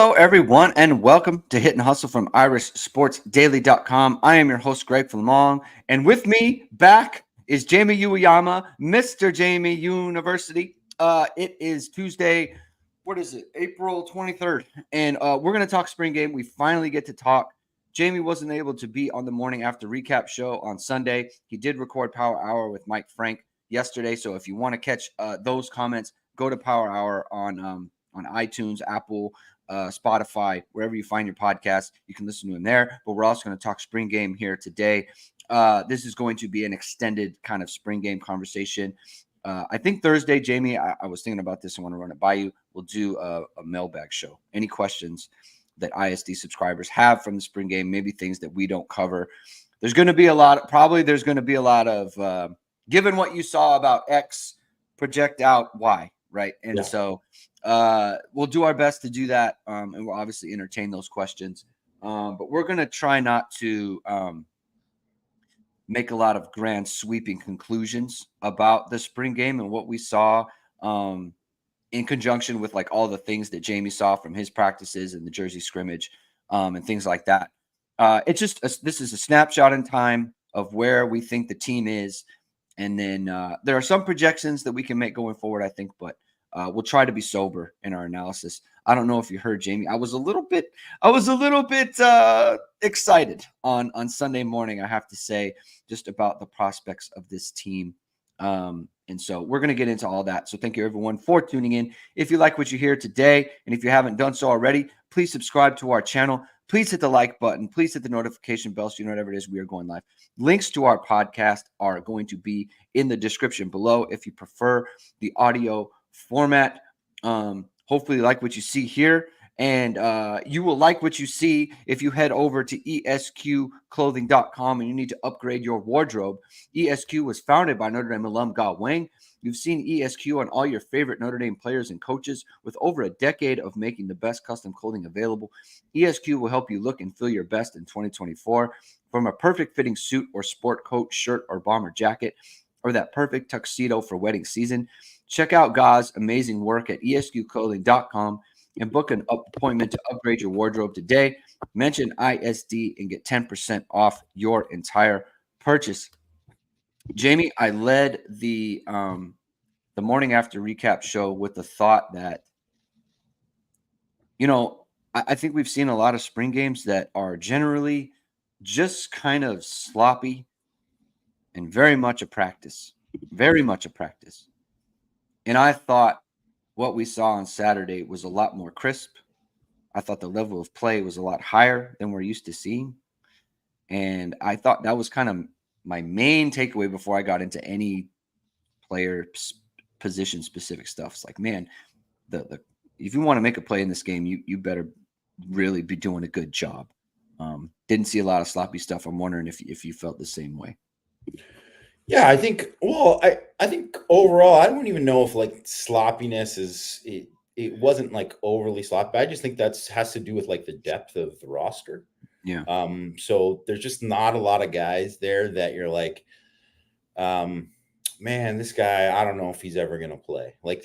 Hello, everyone, and welcome to Hit and Hustle from IrishSportsDaily.com. I am your host, Greg Flammang, and with me back is Jamie Uyeyama, Mr. Jamie University. It is Tuesday, what is it, April 23rd, and we're going to talk spring game. We finally get to talk. Jamie wasn't able to be on the morning after recap show on Sunday. He did record Power Hour with Mike Frank yesterday, so if you want to catch those comments, go to Power Hour on iTunes, Apple, Spotify, wherever you find your podcast. You can listen to them there. But we're also going to talk spring game here today. This is going to be an extended kind of spring game conversation. I think Thursday, Jamie, I was thinking about this. I want to run it by you. We'll do a mailbag show. Any questions that ISD subscribers have from the spring game, maybe things that we don't cover. There's going to be a lot of, given what you saw about X, project out Y, right? And so we'll do our best to do that, and we'll obviously entertain those questions. But we're going to try not to make a lot of grand sweeping conclusions about the spring game and what we saw in conjunction with like all the things that Jamie saw from his practices and the Jersey scrimmage and things like that. This is a snapshot in time of where we think the team is. And then there are some projections that we can make going forward, I think, but we'll try to be sober in our analysis. I don't know if you heard, Jamie. I was a little bit excited on Sunday morning, I have to say, just about the prospects of this team. And so we're going to get into all that. So thank you, everyone, for tuning in. If you like what you hear today, and if you haven't done so already, please subscribe to our channel. Please hit the like button. Please hit the notification bell so you know whatever it is we are going live. Links to our podcast are going to be in the description below if you prefer the audio format. Hopefully you like what you see here, and you will like what you see if you head over to esqclothing.com and you need to upgrade your wardrobe. ESQ was founded by Notre Dame alum Ge Wang. You've seen ESQ on all your favorite Notre Dame players and coaches. With over a decade of making the best custom clothing available, ESQ will help you look and feel your best in 2024. From a perfect fitting suit or sport coat, shirt, or bomber jacket, or that perfect tuxedo for wedding season, check out Ge's amazing work at esqclothing.com and book an appointment to upgrade your wardrobe today. Mention ISD and get 10% off your entire purchase. Jamie, I led the morning after recap show with the thought that, I think we've seen a lot of spring games that are generally just kind of sloppy and very much a practice. And I thought what we saw on Saturday was a lot more crisp. I thought the level of play was a lot higher than we're used to seeing. And I thought that was kind of my main takeaway before I got into any player position specific stuff. It's like, man, if you want to make a play in this game, you better really be doing a good job. Didn't see a lot of sloppy stuff. I'm wondering if you felt the same way. Yeah, I think. Well, I think overall, I don't even know if like sloppiness is it wasn't like overly sloppy. I just think has to do with like the depth of the roster. Yeah. So there's just not a lot of guys there that you're like, man, this guy, I don't know if he's ever going to play. Like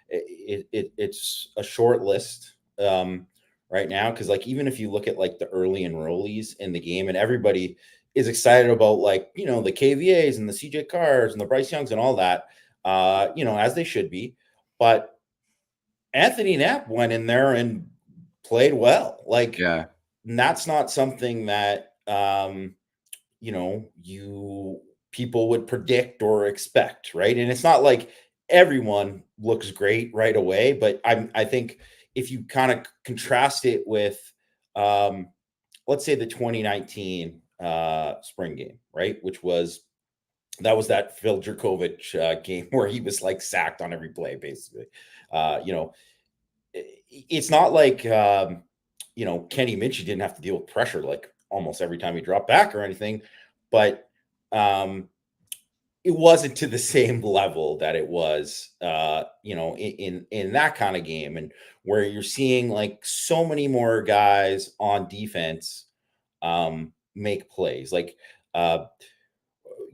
it's a short list right now, because like even if you look at like the early enrollees in the game, and everybody is excited about like the KVAs and the CJ Carrs and the Bryce Youngs and all that, as they should be, but Anthony Knapp went in there and played well. Like, yeah. And that's not something that people would predict or expect, right? And it's not like everyone looks great right away, but I think if you kind of contrast it with let's say the 2019 spring game, right, that was that Phil Jerkovich game where he was like sacked on every play, basically. It's not like Kenny Minchie didn't have to deal with pressure like almost every time he dropped back or anything, but it wasn't to the same level that it was in that kind of game, and where you're seeing like so many more guys on defense make plays, like and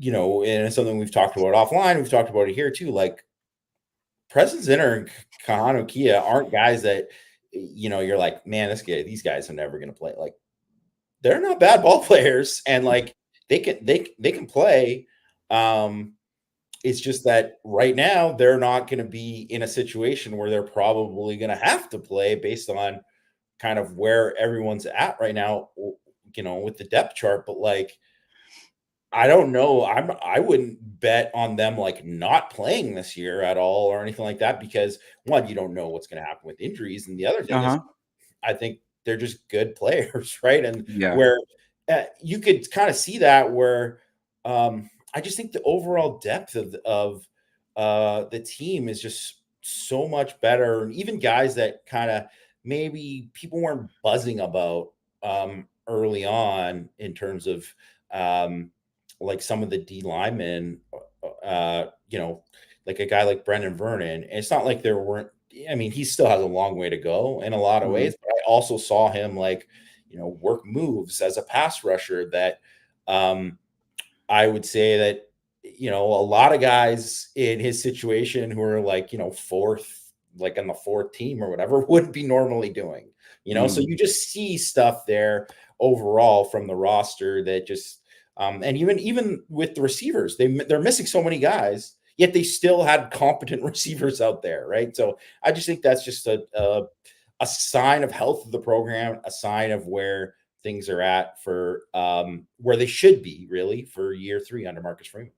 it's something we've talked about offline, we've talked about it here too, like Preston Zinner and Kahanu Kia aren't guys that you're like, man, these guys are never going to play. Like, they're not bad ball players, and like they can play. It's just that right now they're not going to be in a situation where they're probably going to have to play based on kind of where everyone's at right now, with the depth chart. But like, I don't know. I wouldn't bet on them like not playing this year at all or anything like that, because one, you don't know what's going to happen with injuries, and the other thing is, Uh-huh. I think they're just good players, right? And Yeah. where you could kind of see that where I just think the overall depth of the team is just so much better, and even guys that kind of maybe people weren't buzzing about early on in terms of like some of the D linemen, like a guy like Brendan Vernon. And it's not like there weren't. I mean, he still has a long way to go in a lot of Mhm. ways. But I also saw him like work moves as a pass rusher that I would say that a lot of guys in his situation who are like fourth, like on the fourth team or whatever, wouldn't be normally doing. So Mm. you just see stuff there overall from the roster that just and even with the receivers, they're missing so many guys, yet they still had competent receivers out there, right? So I just think that's just a sign of health of the program, a sign of where things are at for where they should be really for year 3 under Marcus Freeman.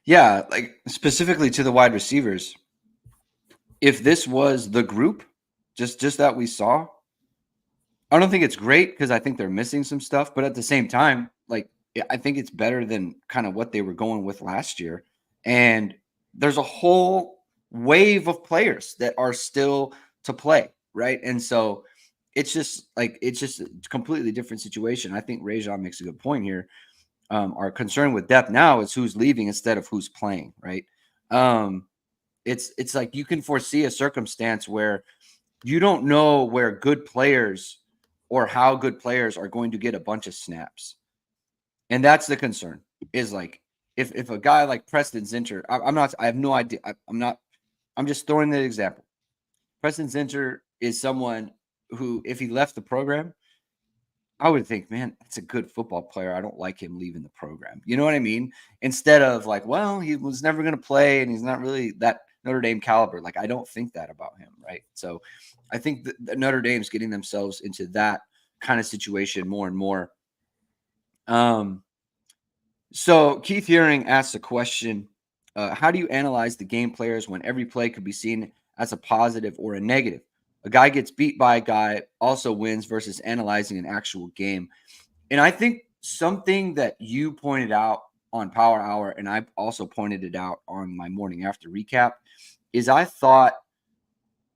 Yeah, like specifically to the wide receivers. If this was the group, just that we saw, I don't think it's great because I think they're missing some stuff. But at the same time, like I think it's better than kind of what they were going with last year. And there's a whole wave of players that are still to play, right? And so it's just a completely different situation. I think Rajon makes a good point here. Our concern with depth now is who's leaving instead of who's playing, right? Um, it's like you can foresee a circumstance where you don't know where good players or how good players are going to get a bunch of snaps. And that's the concern is like if a guy like Preston Zinter, I have no idea. I'm just throwing the example. Preston Zinter is someone who, if he left the program, I would think, man, that's a good football player. I don't like him leaving the program. You know what I mean? Instead of like, well, he was never going to play and he's not really that Notre Dame caliber. Like, I don't think that about him, right? So I think that Notre Dame's getting themselves into that kind of situation more and more. Um, so Keith Hearing asks a question: how do you analyze the game players when every play could be seen as a positive or a negative? A guy gets beat by a guy also wins versus analyzing an actual game. And I think something that you pointed out on Power Hour, and I also pointed it out on my morning after recap, is I thought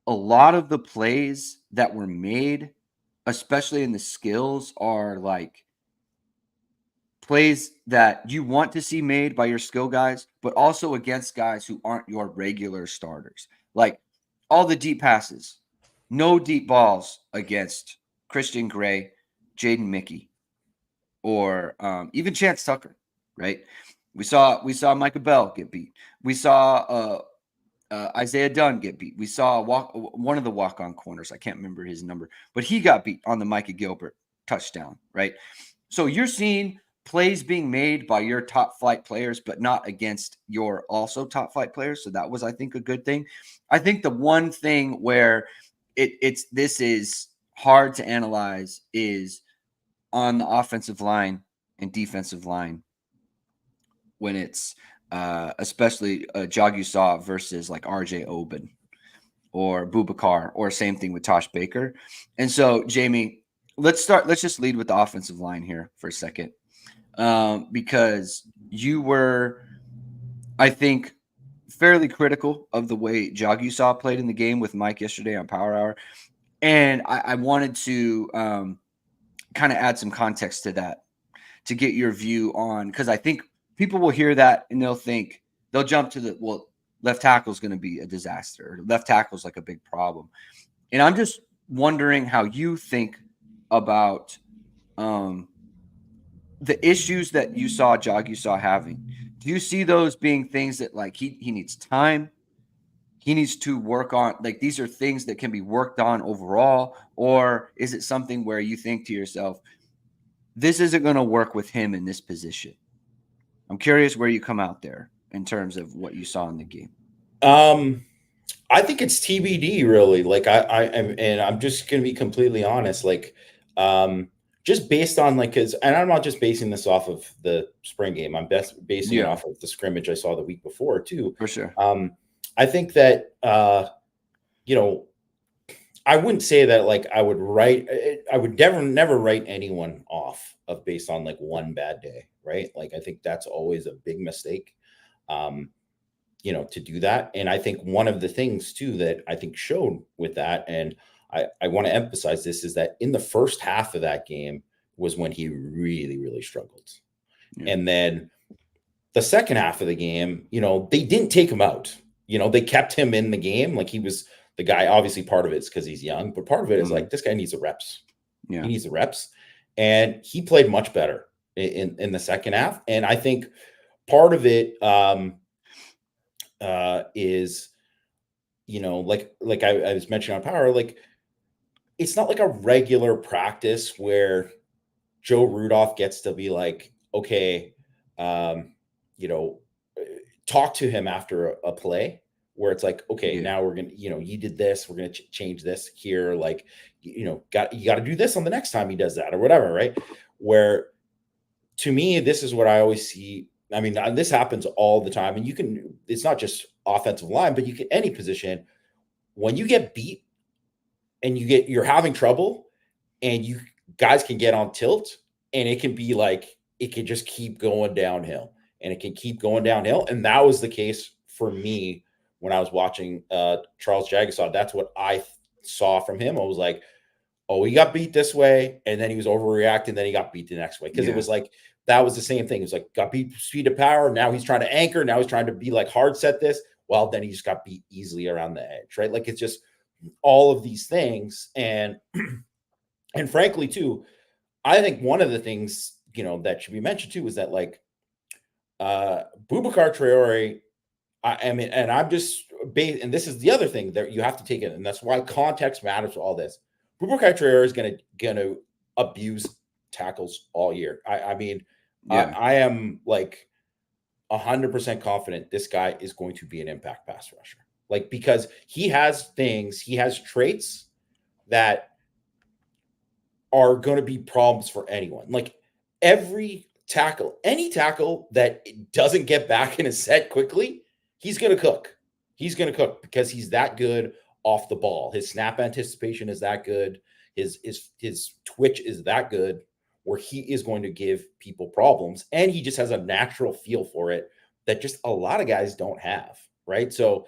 a lot of the plays that were made, especially in the skills, are like plays that you want to see made by your skill guys, but also against guys who aren't your regular starters. Like all the deep passes, no deep balls against Christian Gray, Jaden Mickey, or even Chance Tucker, right? We saw Micah Bell get beat. We saw Isaiah Dunn get beat. We saw one of the walk-on corners. I can't remember his number, but he got beat on the Micah Gilbert touchdown, right? So you're seeing plays being made by your top flight players, but not against your also top flight players. So that was, I think, a good thing. I think the one thing where this is hard to analyze is on the offensive line and defensive line when it's especially Jagusaw versus like RJ Oben or Bubakar, or same thing with Tosh Baker. And so, Jamie, let's just lead with the offensive line here for a second, because you were, I think, fairly critical of the way Jagusaw played in the game with Mike yesterday on Power Hour. And I wanted to kind of add some context to that to get your view on, because I think people will hear that and they'll jump to left tackle is going to be a disaster. Left tackle is like a big problem. And I'm just wondering how you think about the issues that you saw having. Do you see those being things that like he needs time? he needs to work on, like, these are things that can be worked on overall? Or is it something where you think to yourself, this isn't going to work with him in this position? I'm curious where you come out there in terms of what you saw in the game. I think it's TBD, really. Like and I'm just gonna be completely honest. Like, just based on like, and I'm not just basing this off of the spring game. I'm basing it Yeah, off of the scrimmage I saw the week before too. for sure. I think that you know, I wouldn't say that like I would never write anyone off of based on like one bad day, right? Like I think that's always a big mistake. To do that. And I think one of the things too that I think showed with that, and I want to emphasize this, is that in the first half of that game was when he really, really struggled. Yeah. And then the second half of the game, they didn't take him out. They kept him in the game. Like he was the guy. Obviously, part of it's because he's young, but part of it is like this guy needs the reps. Yeah. He needs the reps. And he played much better in the second half. And I think part of it is, like I was mentioning on power, like it's not like a regular practice where Joe Rudolph gets to be like, okay, talk to him after a play where it's like, okay, now we're going to, you did this, we're going to change this here. Like, you got to do this on the next time he does that or whatever. Right. Where to me, this is what I always see. I mean, this happens all the time, and it's not just offensive line, but you can any position. When you get beat and you're having trouble, and you guys can get on tilt, and it can be like, it can just keep going downhill, and it can keep going downhill. And that was the case for me when I was watching Charles Jagasaw. That's what I saw from him. I was like, oh, he got beat this way, and then he was overreacting, then he got beat the next way. Because it was like, that was the same thing. It was like, got beat speed of power. Now he's trying to anchor. Now he's trying to be like hard set this. Well, then he just got beat easily around the edge, right? Like it's just all of these things. And frankly, too, I think one of the things, that should be mentioned too, is that like Boubacar Traore, I mean, and I'm just based, and this is the other thing that you have to take it, and that's why context matters to all this. Boubacar Traore is gonna abuse tackles all year. I mean, I am like 100% confident this guy is going to be an impact pass rusher. Like, because he has traits that are going to be problems for anyone. Like any tackle that doesn't get back in a set quickly, he's going to cook. He's going to cook because he's that good off the ball. His snap anticipation is that good. His twitch is that good, where he is going to give people problems. And he just has a natural feel for it that just a lot of guys don't have. Right. So,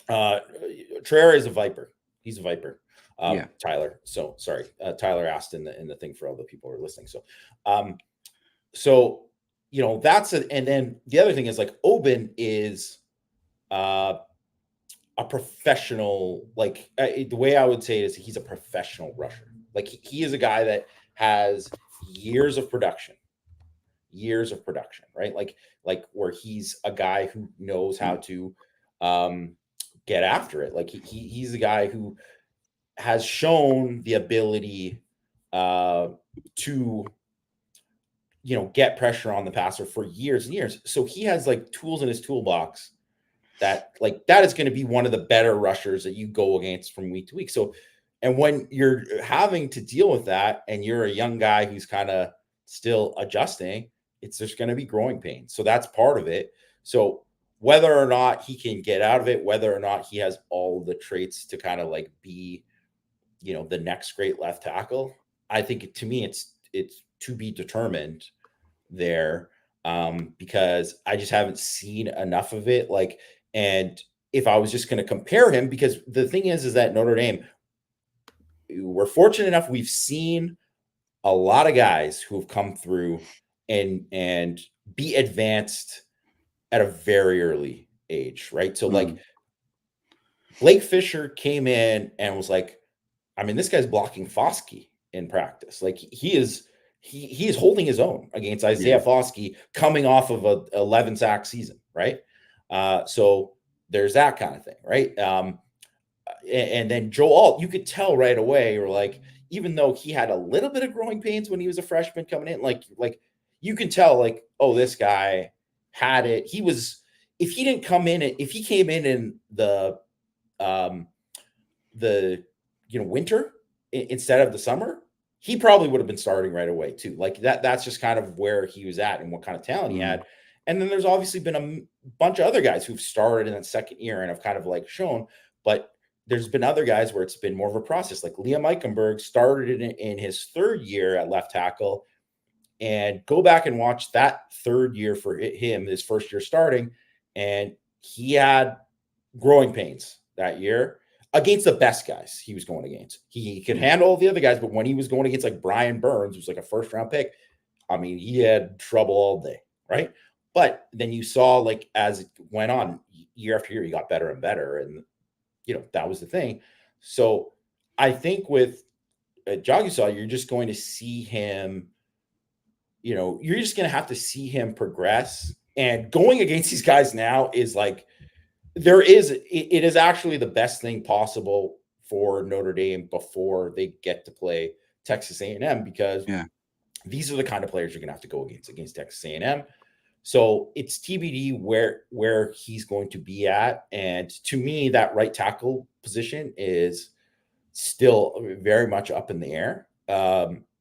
Traore is a Viper. He's a Viper. Tyler. So sorry. Tyler asked in the thing for all the people who are listening. So, that's it. And then the other thing is like Oben is, a professional, like the way I would say it is he's a professional rusher. Like he is a guy that has years of production, right? Like where he's a guy who knows how to get after it. Like he's a guy who has shown the ability to get pressure on the passer for years and years. So he has like tools in his toolbox that is going to be one of the better rushers that you go against from week to week. So, and when you're having to deal with that and you're a young guy who's kind of still adjusting, there's going to be growing pains. So that's part of it. So whether or not he can get out of it, whether or not he has all the traits to kind of like be, the next great left tackle, I think to me, it's to be determined there. Because I just haven't seen enough of it. Like, and if I was just going to compare him, because the thing is that Notre Dame, we're fortunate enough, we've seen a lot of guys who have come through and be advanced at a very early age, right? So like Blake Fisher came in and was like, I mean, this guy's blocking Foskey in practice. Like he is holding his own against Isaiah Foskey coming off of a 11 sack season, right? So there's that kind of thing, right? And then Joe Alt, you could tell right away, or like, even though he had a little bit of growing pains when he was a freshman coming in, like you can tell, like, oh, this guy had it. He was, if he didn't come in, if he came in um the winter instead of the summer, he probably would have been starting right away too. Like that's just kind of where he was at and what kind of talent he had. And then there's obviously been a bunch of other guys who've started in that second year and have kind of like shown, but there's been other guys where it's been more of a process. Like Liam Eichenberg started in his third year at left tackle, and go back and watch that third year for him, his first year starting, and he had growing pains that year against the best guys he was going against. He could handle the other guys, but when he was going against like Brian Burns, who's like a first round pick, I mean, he had trouble all day, right? But then you saw, like, as it went on year after year, he got better and better, and that was the thing. So I think with Jagisaw, you're just going to see him. You're just going to have to see him progress. And going against these guys now is like, it is actually the best thing possible for Notre Dame before they get to play Texas A&M, because these are the kind of players you're going to have to go against Texas A&M. So it's TBD where he's going to be at. And to me, that right tackle position is still very much up in the air.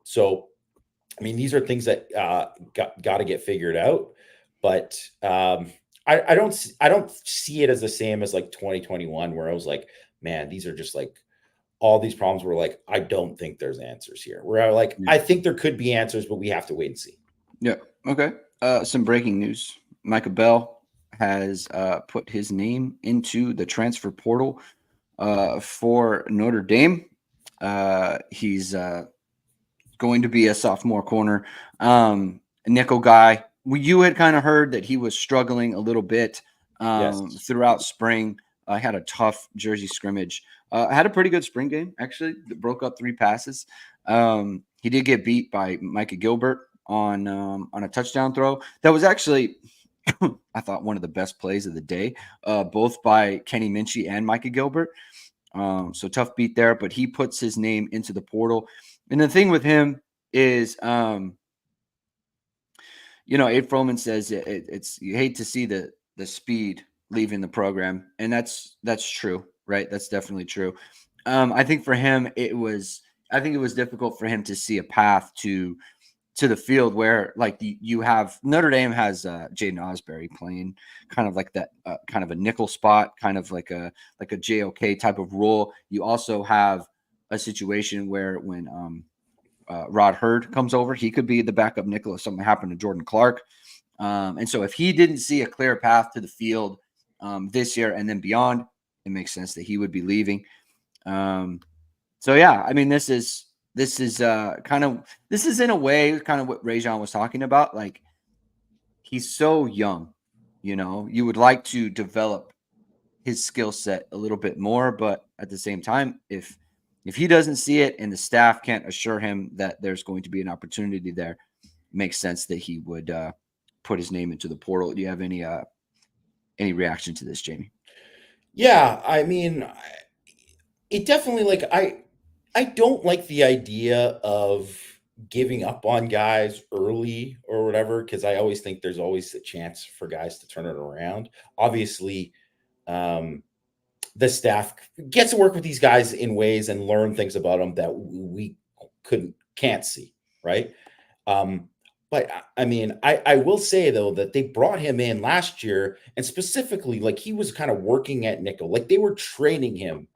So, I mean, these are things that got to get figured out. But I don't see it as the same as like 2021, where I was like, man, these are just like all these problems were like, I don't think there's answers here. Where I like, I think there could be answers, but we have to wait and see. Yeah. Okay. Some breaking news. Micah Bell has put his name into the transfer portal for Notre Dame. He's going to be a sophomore corner, nickel guy. You had kind of heard that he was struggling a little bit throughout spring. Had a tough Jersey scrimmage. Had a pretty good spring game, actually. Broke up 3 passes. He did get beat by Micah Gilbert on a touchdown throw. That was actually, I thought, one of the best plays of the day, both by Kenny Minchie and Micah Gilbert. So tough beat there, but he puts his name into the portal. And the thing with him is, Abe Froman says it's you hate to see the speed leaving the program, and that's true, right? That's definitely true. I think for him, it was difficult for him to see a path to the field where, like, you have Notre Dame has Jaden Osbury playing kind of like that, kind of a nickel spot, kind of like a JOK type of role. You also have a situation where when Rod Hurd comes over, he could be the backup nickel if something happened to Jordan Clark. And so if he didn't see a clear path to the field this year and then beyond, it makes sense that he would be leaving. So yeah, I mean, this is in a way kind of what Rajon was talking about. Like, he's so young, you would like to develop his skill set a little bit more, but at the same time, if he doesn't see it and the staff can't assure him that there's going to be an opportunity there, it makes sense that he would put his name into the portal. Do you have any reaction to this, Jamie? Yeah, I mean, it definitely, like, I don't like the idea of giving up on guys early or whatever, because I always think there's always a chance for guys to turn it around. Obviously, the staff gets to work with these guys in ways and learn things about them that we can't see, right? But I mean, I will say though that they brought him in last year, and specifically, like, he was kind of working at nickel, like they were training him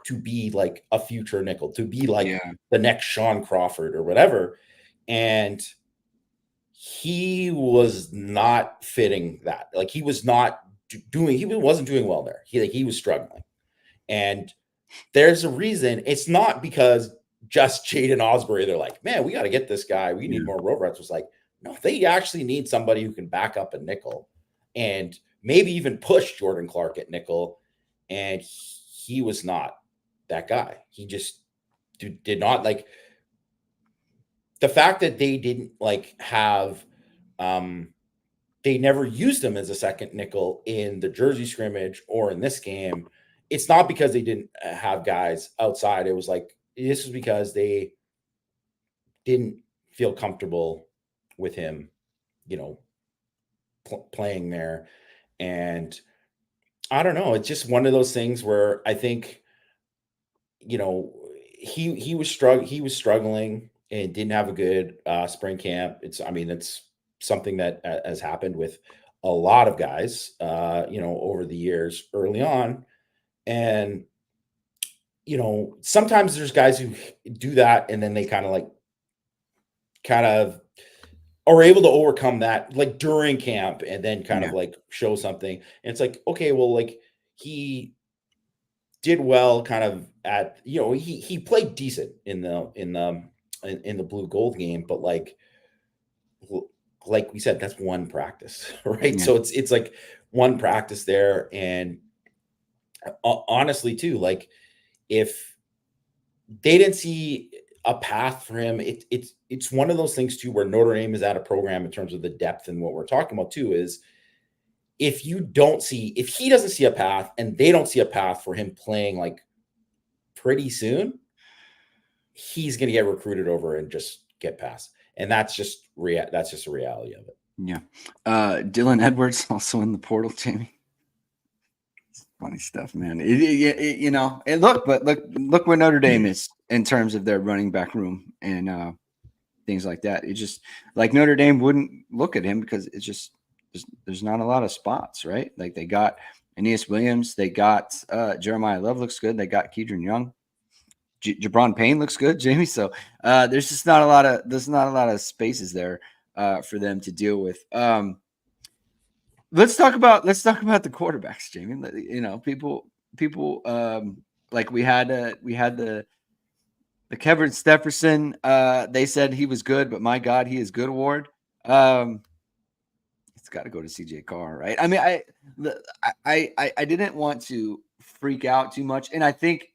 to be like a future nickel, to be like the next Sean Crawford or whatever. And he was not fitting that. Like, he was not he wasn't doing well there. He was struggling. And there's a reason. It's not because just Jaden Osbury, they're like, man, we got to get this guy. We need more road reps. It's like, no, they actually need somebody who can back up a nickel and maybe even push Jordan Clark at nickel. And he was not that guy. He just did not, like, the fact that they didn't like have they they never used him as a second nickel in the Jersey scrimmage or in this game. It's not because they didn't have guys outside. It was like, this was because they didn't feel comfortable with him, playing there. And I don't know. It's just one of those things where I think, he was struggling and didn't have a good spring camp. It's something that has happened with a lot of guys, over the years early on. And, sometimes there's guys who do that and then they kind of are able to overcome that like during camp and then kind of like show something. And it's like, okay, well, like he did well kind of at, he played decent in the blue gold game, but like we said, that's one practice, right? Yeah. So it's like one practice there. And honestly too, like if they didn't see a path for him, it's one of those things too, where Notre Dame is at a program in terms of the depth. And what we're talking about too is if he doesn't see a path and they don't see a path for him playing like pretty soon, he's going to get recruited over and just get past. And that's just a reality of it. Yeah. Dylan Edwards also in the portal, Jamie. Funny stuff, man. Look where Notre Dame is in terms of their running back room and things like that. It just like Notre Dame wouldn't look at him because it's just there's not a lot of spots, right? Like they got Aeneas Williams, they got Jeremiah Love looks good, they got Kedron Young, Jabron Payne looks good, Jamie. So there's not a lot of spaces there for them to deal with. Let's talk about the quarterbacks, Jamie. People like we had the Kevin Stepherson. They said he was good, but my God, he is good award. It's got to go to CJ Carr, right? I mean, I didn't want to freak out too much, and I think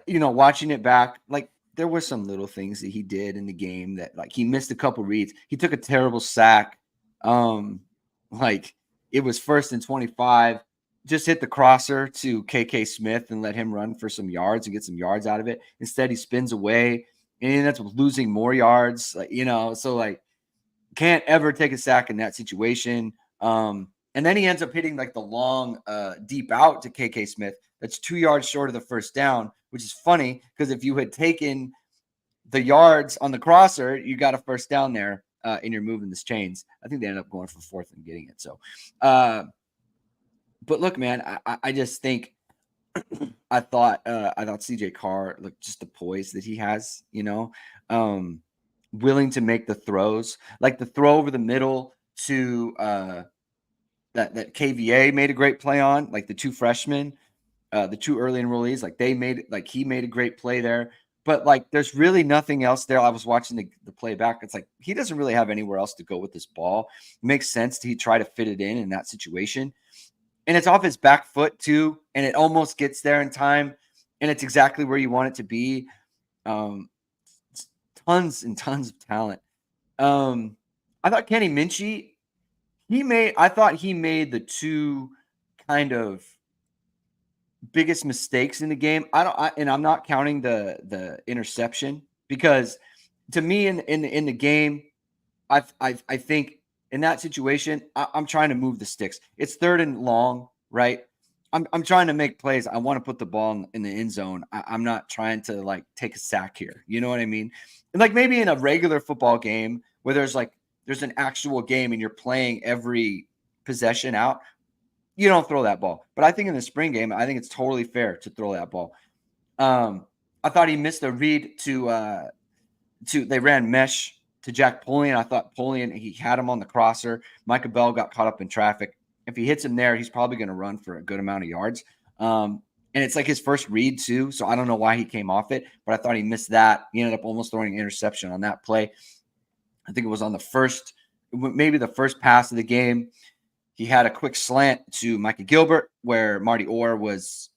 watching it back, like there were some little things that he did in the game that like he missed a couple reads. He took a terrible sack. Like it was 1st and 25, just hit the crosser to KK Smith and let him run for some yards and get some yards out of it. Instead, he spins away and he ends up losing more yards. So like can't ever take a sack in that situation. And then he ends up hitting like the long deep out to KK Smith. That's 2 yards short of the first down, which is funny because if you had taken the yards on the crosser, you got a first down there. And you're moving this chains. I think they ended up going for 4th and getting it. So, but look, man, I just think I thought CJ Carr, look, just the poise that he has, willing to make the throws, like the throw over the middle to that KVA made a great play on, like the 2 freshmen, the 2 early enrollees, like he made a great play there. But like, there's really nothing else there. I was watching the playback. It's like he doesn't really have anywhere else to go with this ball. It makes sense to try to fit it in that situation, and it's off his back foot too, and it almost gets there in time, and it's exactly where you want it to be. Tons and tons of talent. I thought Kenny Minchie, I thought he made the 2 kind of biggest mistakes in the game. And I'm not counting the interception because to me in the game, I think in that situation, I'm trying to move the sticks. It's 3rd and long, right? I'm trying to make plays. I want to put the ball in the end zone. I'm not trying to like take a sack here. You know what I mean? And like maybe in a regular football game where there's an actual game and you're playing every possession out, you don't throw that ball. But I think in the spring game, I think it's totally fair to throw that ball. I thought he missed a read to they ran mesh to Jack Polian. I thought Polian, he had him on the crosser. Micah Bell got caught up in traffic. If he hits him there, he's probably going to run for a good amount of yards. And it's like his first read too. So I don't know why he came off it, but I thought he missed that. He ended up almost throwing an interception on that play. I think it was on maybe the first pass of the game. He had a quick slant to Micah Gilbert where Marty Orr was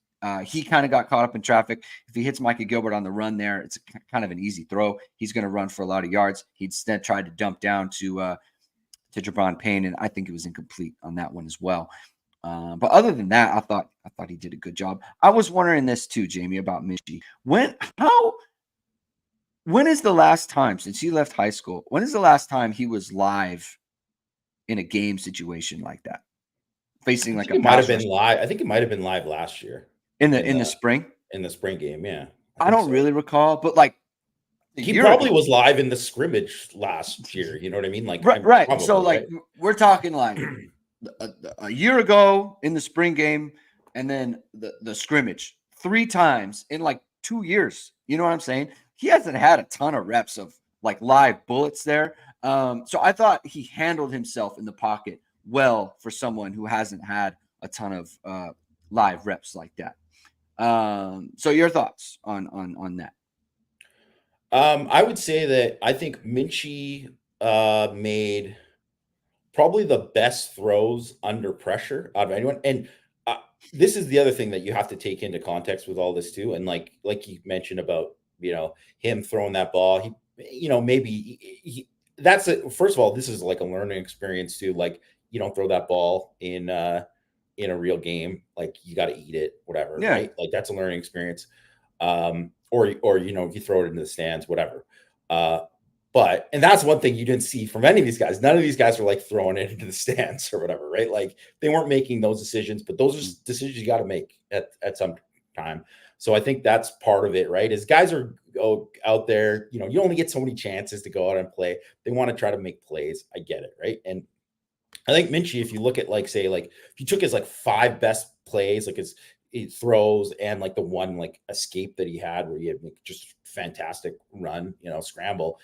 he kind of got caught up in traffic. If he hits Micah Gilbert on the run there, it's kind of an easy throw. He's going to run for a lot of yards. He instead tried to dump down to to Javon Payne, and I think it was incomplete on that one as well. But other than that, I thought he did a good job. I was wondering this too, Jamie, about Mitchie. When is the last time since he left high school? When is the last time he was live in a game situation like that, facing like a it might have pass been rush live. I think it might have been live last year in the spring? in the spring game. Yeah, I don't really recall, but like he probably was live in the scrimmage last year. You know what I mean? Like, right. probably, So like right? we're talking like a year ago in the spring game, and then the scrimmage 3 times in like 2 years. You know what I'm saying? He hasn't had a ton of reps of like live bullets there. So I thought he handled himself in the pocket well for someone who hasn't had a ton of live reps like that. So your thoughts on that? I would say that I think Minchie made probably the best throws under pressure out of anyone. And this is the other thing that you have to take into context with all this too. And like you mentioned about him throwing that ball, that's it. First of all, this is like a learning experience too. Like, you don't throw that ball in a real game. Like, you got to eat it, whatever, Yeah. right? Like, that's a learning experience. Or if you throw it into the stands, whatever. And that's one thing you didn't see from any of these guys. None of these guys were like throwing it into the stands or whatever, right? Like, they weren't making those decisions, but those are decisions you got to make at some time. So I think that's part of it, right? As guys are out there, you only get so many chances to go out and play. They want to try to make plays. I get it, right? And I think Minchie, if you look at if you took his like 5 best plays, like his throws and like the one like escape that he had where he had just fantastic run, scramble.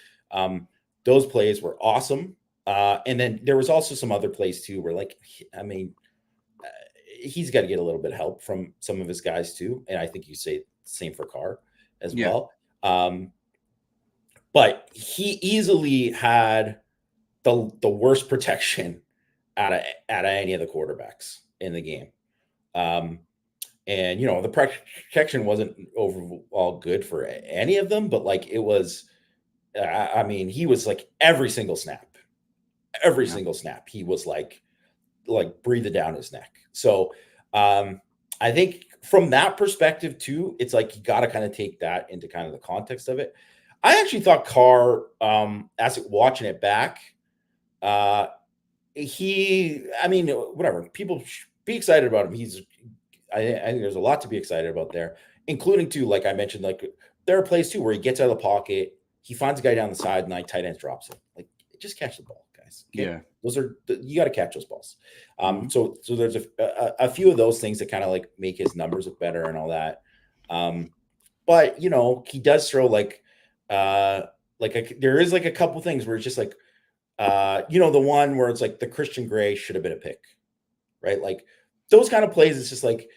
Those plays were awesome. And then there was also some other plays too, where he's got to get a little bit of help from some of his guys too. And I think you say the same for Carr as well. But he easily had the worst protection out of any of the quarterbacks in the game. And the protection wasn't overall good for any of them, but like it was, he was like every single snap, he was like breathing down his neck. So I think from that perspective too, it's like you got to kind of take that into kind of the context of it. I actually thought Carr, watching it back, whatever, people be excited about him. I think there's a lot to be excited about there, including too, like I mentioned, like there are plays too where he gets out of the pocket, he finds a guy down the side, and tight ends drops it. Like, just catch the ball, guys. Okay? Yeah, you got to catch those balls. So there's a few of those things that kind of like make his numbers look better and all that. But he does throw there is like a couple things where it's just like, the one where it's like the Christian Gray should have been a pick, right? Like those kind of plays, it's just like,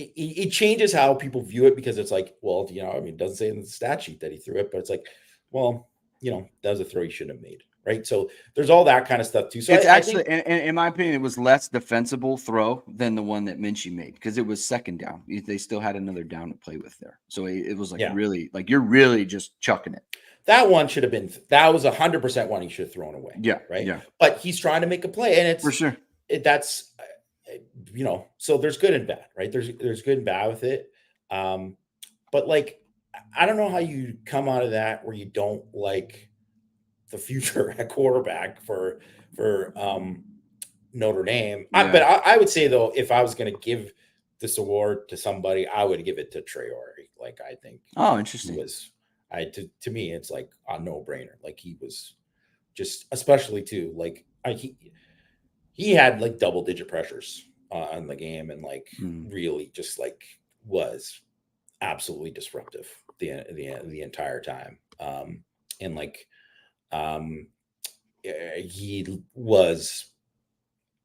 it changes how people view it, because it's like, well, it doesn't say in the stat sheet that he threw it, but it's like, well, that was a throw he shouldn't have made, right? So there's all that kind of stuff too. So it's I think, in my opinion, it was less defensible throw than the one that Minchie made, because it was second down. They still had another down to play with there, so it was like really like you're really just chucking it. That one should have been. That was 100% one he should have thrown away. Yeah, right. Yeah, but he's trying to make a play, and it's for sure. That's so there's good and bad, right? There's good and bad with it. But like, I don't know how you come out of that where you don't like the future at quarterback for Notre Dame. Yeah. But I would say though, if I was going to give this award to somebody, I would give it to Traore. Like, I think. Oh, interesting. To me, it's like a no brainer. Like, he was just, especially too, like he had like double digit pressures on the game, and like really just like was absolutely disruptive the entire time. And like he was,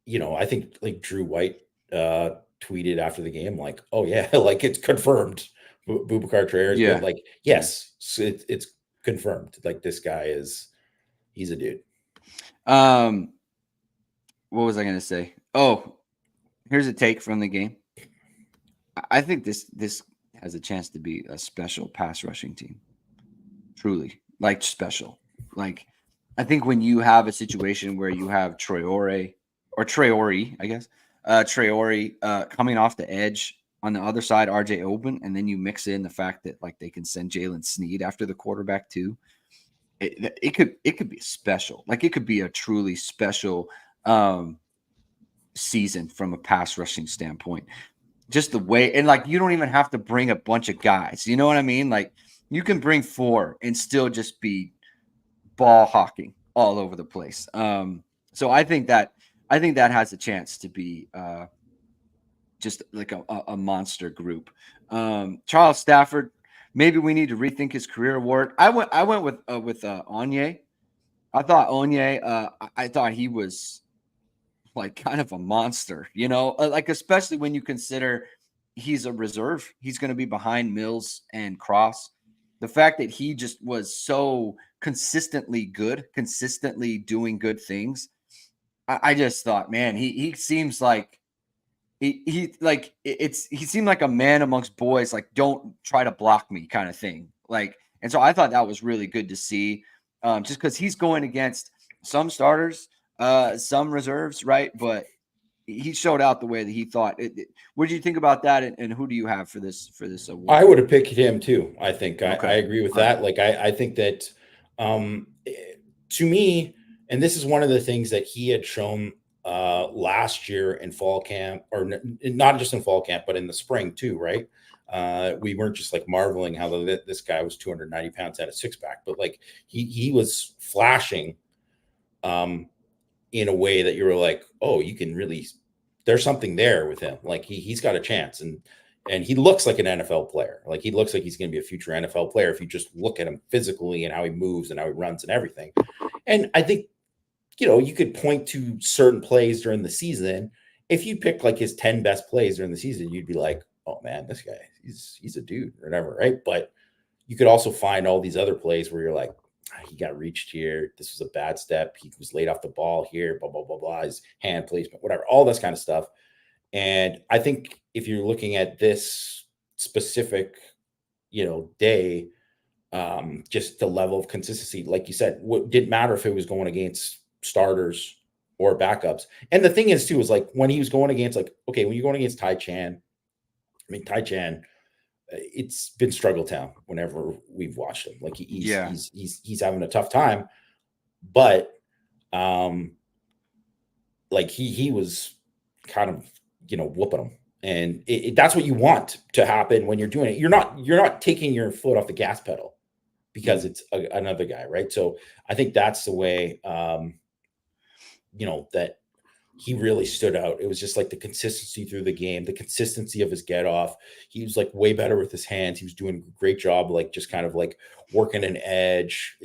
I think like Drew White tweeted after the game, like, oh yeah, like it's confirmed Boubacar Traore is good. Like, yes, it's confirmed. Like, this guy he's a dude. What was I going to say? Oh, here's a take from the game. I think this has a chance to be a special pass rushing team. Truly, like special. Like, I think when you have a situation where you have Traore, I guess, Traore coming off the edge on the other side, RJ Oben, and then you mix in the fact that like they can send Jalen Sneed after the quarterback too. It could be special. Like it could be a truly special season from a pass rushing standpoint. Just the way, and like you don't even have to bring a bunch of guys. You know what I mean? Like you can bring 4 and still just be ball hawking all over the place. So I think that has a chance to be just like a monster group. Charles Stafford, maybe we need to rethink his career award. I went with Onye. I thought Onye. I thought he was like kind of a monster, like especially when you consider he's a reserve. He's going to be behind Mills and Cross. The fact that he just was so consistently good, consistently doing good things. I just thought, man, he seems like he seemed like a man amongst boys, like don't try to block me kind of thing. Like, and so I thought that was really good to see, just because he's going against some starters, some reserves, right? But he showed out the way that he thought. What do you think about that, and who do you have for this award? I would have picked him too. I think I Okay, agree with all right. that. Like I think that to me, and this is one of the things that he had shown last year in fall camp, or not just in fall camp, but in the spring too, right? We weren't just like marveling how this guy was 290 pounds at a 6-pack, but like he was flashing in a way that you were like, oh, you can really, there's something there with him. Like he's got a chance, and he looks like an NFL player. Like he looks like he's going to be a future NFL player if you just look at him physically and how he moves and how he runs and everything. And I think, you could point to certain plays during the season. If you pick like his 10 best plays during the season, you'd be like, oh man, this guy, he's a dude or whatever, right? But you could also find all these other plays where you're like, he got reached here. This was a bad step. He was laid off the ball here, blah, blah, blah, blah. His hand placement, whatever, all this kind of stuff. And I think if you're looking at this specific, day, just the level of consistency, like you said, what didn't matter if it was going against starters or backups. And the thing is too, is like when he was going against, like, okay, when you're going against Tai Chan, it's been struggle town whenever we've watched him. Like Yeah, he's having a tough time, but like he was kind of whooping him, and that's what you want to happen when you're doing it. You're not taking your foot off the gas pedal because it's another guy, right? So I think that's the way that he really stood out. It was just like the consistency through the game, the consistency of his get off. He was like way better with his hands. He was doing a great job, like just kind of like working an edge,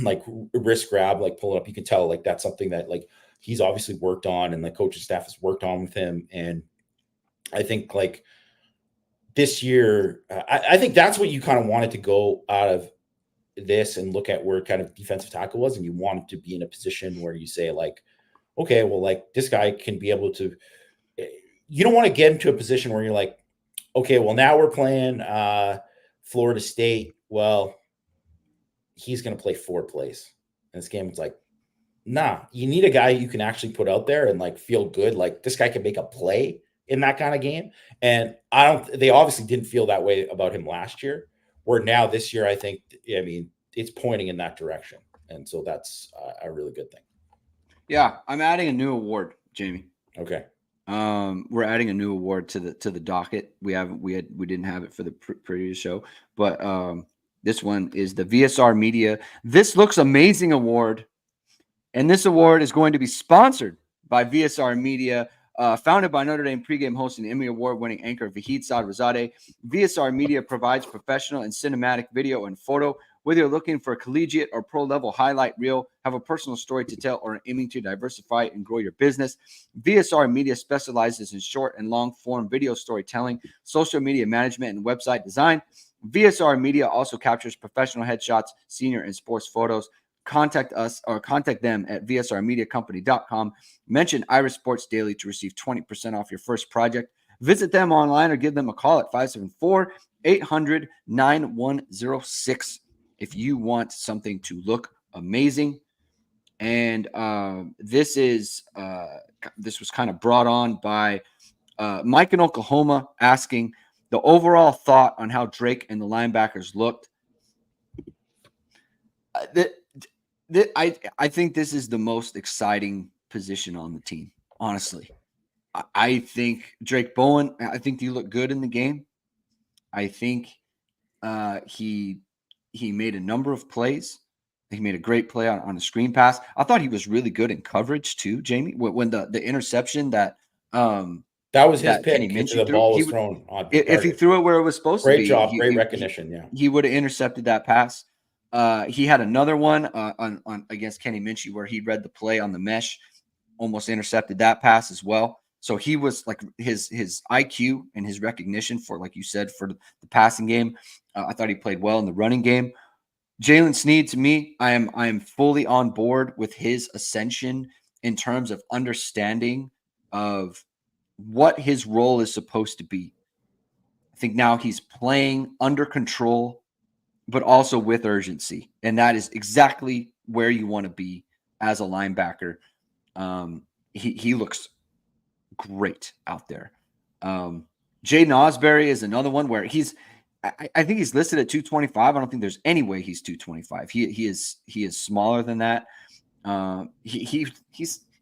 like wrist grab, like pulling up. You can tell like that's something that like he's obviously worked on, and the coaching staff has worked on with him. And I think like this year, I think that's what you kind of wanted to go out of this and look at where kind of defensive tackle was, and you wanted to be in a position where you say like, okay, well, like this guy can be able to, you don't want to get into a position where you're like, okay, well, now we're playing Florida State. Well, he's going to play 4 plays. And this game was like, nah, you need a guy you can actually put out there and like feel good. Like this guy can make a play in that kind of game. And they obviously didn't feel that way about him last year, where now this year, I mean, it's pointing in that direction. And so that's a really good thing. yeah. I'm adding a new award, Jamie. Okay. We're adding a new award to the docket. We didn't have it for the previous show, but this one is the VSR Media This Looks Amazing Award, and this award is going to be sponsored by VSR Media. Founded by Notre Dame pregame host and Emmy Award-winning anchor Vahid Sadrazadeh, VSR Media provides professional and cinematic video and photo. Whether you're looking for a collegiate or pro-level highlight reel, have a personal story to tell, or aiming to diversify and grow your business, VSR Media specializes in short and long-form video storytelling, social media management, and website design. VSR Media also captures professional headshots, senior and sports photos. Contact us or contact them at vsrmediacompany.com. Mention Irish Sports Daily to receive 20% off your first project. Visit them online or give them a call at 574-800-9106 if you want something to look amazing. And this was kind of brought on by Mike in Oklahoma asking the overall thought on how Drake and the linebackers looked. I think this is the most exciting position on the team, honestly. I think Drake Bowen, I think he looked good in the game. I think he made a number of plays. He made a great play on a screen pass. I thought he was really good in coverage too, Jamie. When the interception that that was his that Kenny pick if Minchie the threw, ball was thrown on if he target. threw it where it was supposed to Great be, job, great recognition. Yeah, he would have intercepted that pass. He had another one on against Kenny Minchie where he read the play on the mesh, almost intercepted that pass as well. So he was like his IQ and his recognition for, like you said, for the passing game. I thought he played well in the running game. Jalen Sneed, to me, I am fully on board with his ascension in terms of understanding of what his role is supposed to be. I think now he's playing under control, but also with urgency. And that is exactly where you want to be as a linebacker. He looks great out there. Jaden Osbury is another one where I think he's listed at 225. I don't think there's any way he's 225. He is smaller than that. He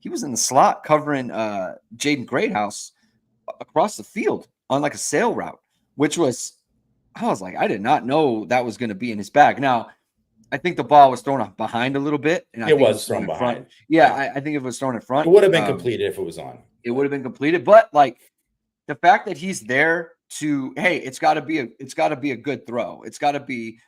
was in the slot covering Jaden Greathouse across the field on like a sail route, which was, I was like, I did not know that was going to be in his bag. Now, I think the ball was thrown behind a little bit, and I think it was thrown in behind. front. Yeah, I think it was thrown in front. It would have been completed if it was on. It would have been completed, but like the fact that he's there to, hey, it's got to be a good throw. It's got to be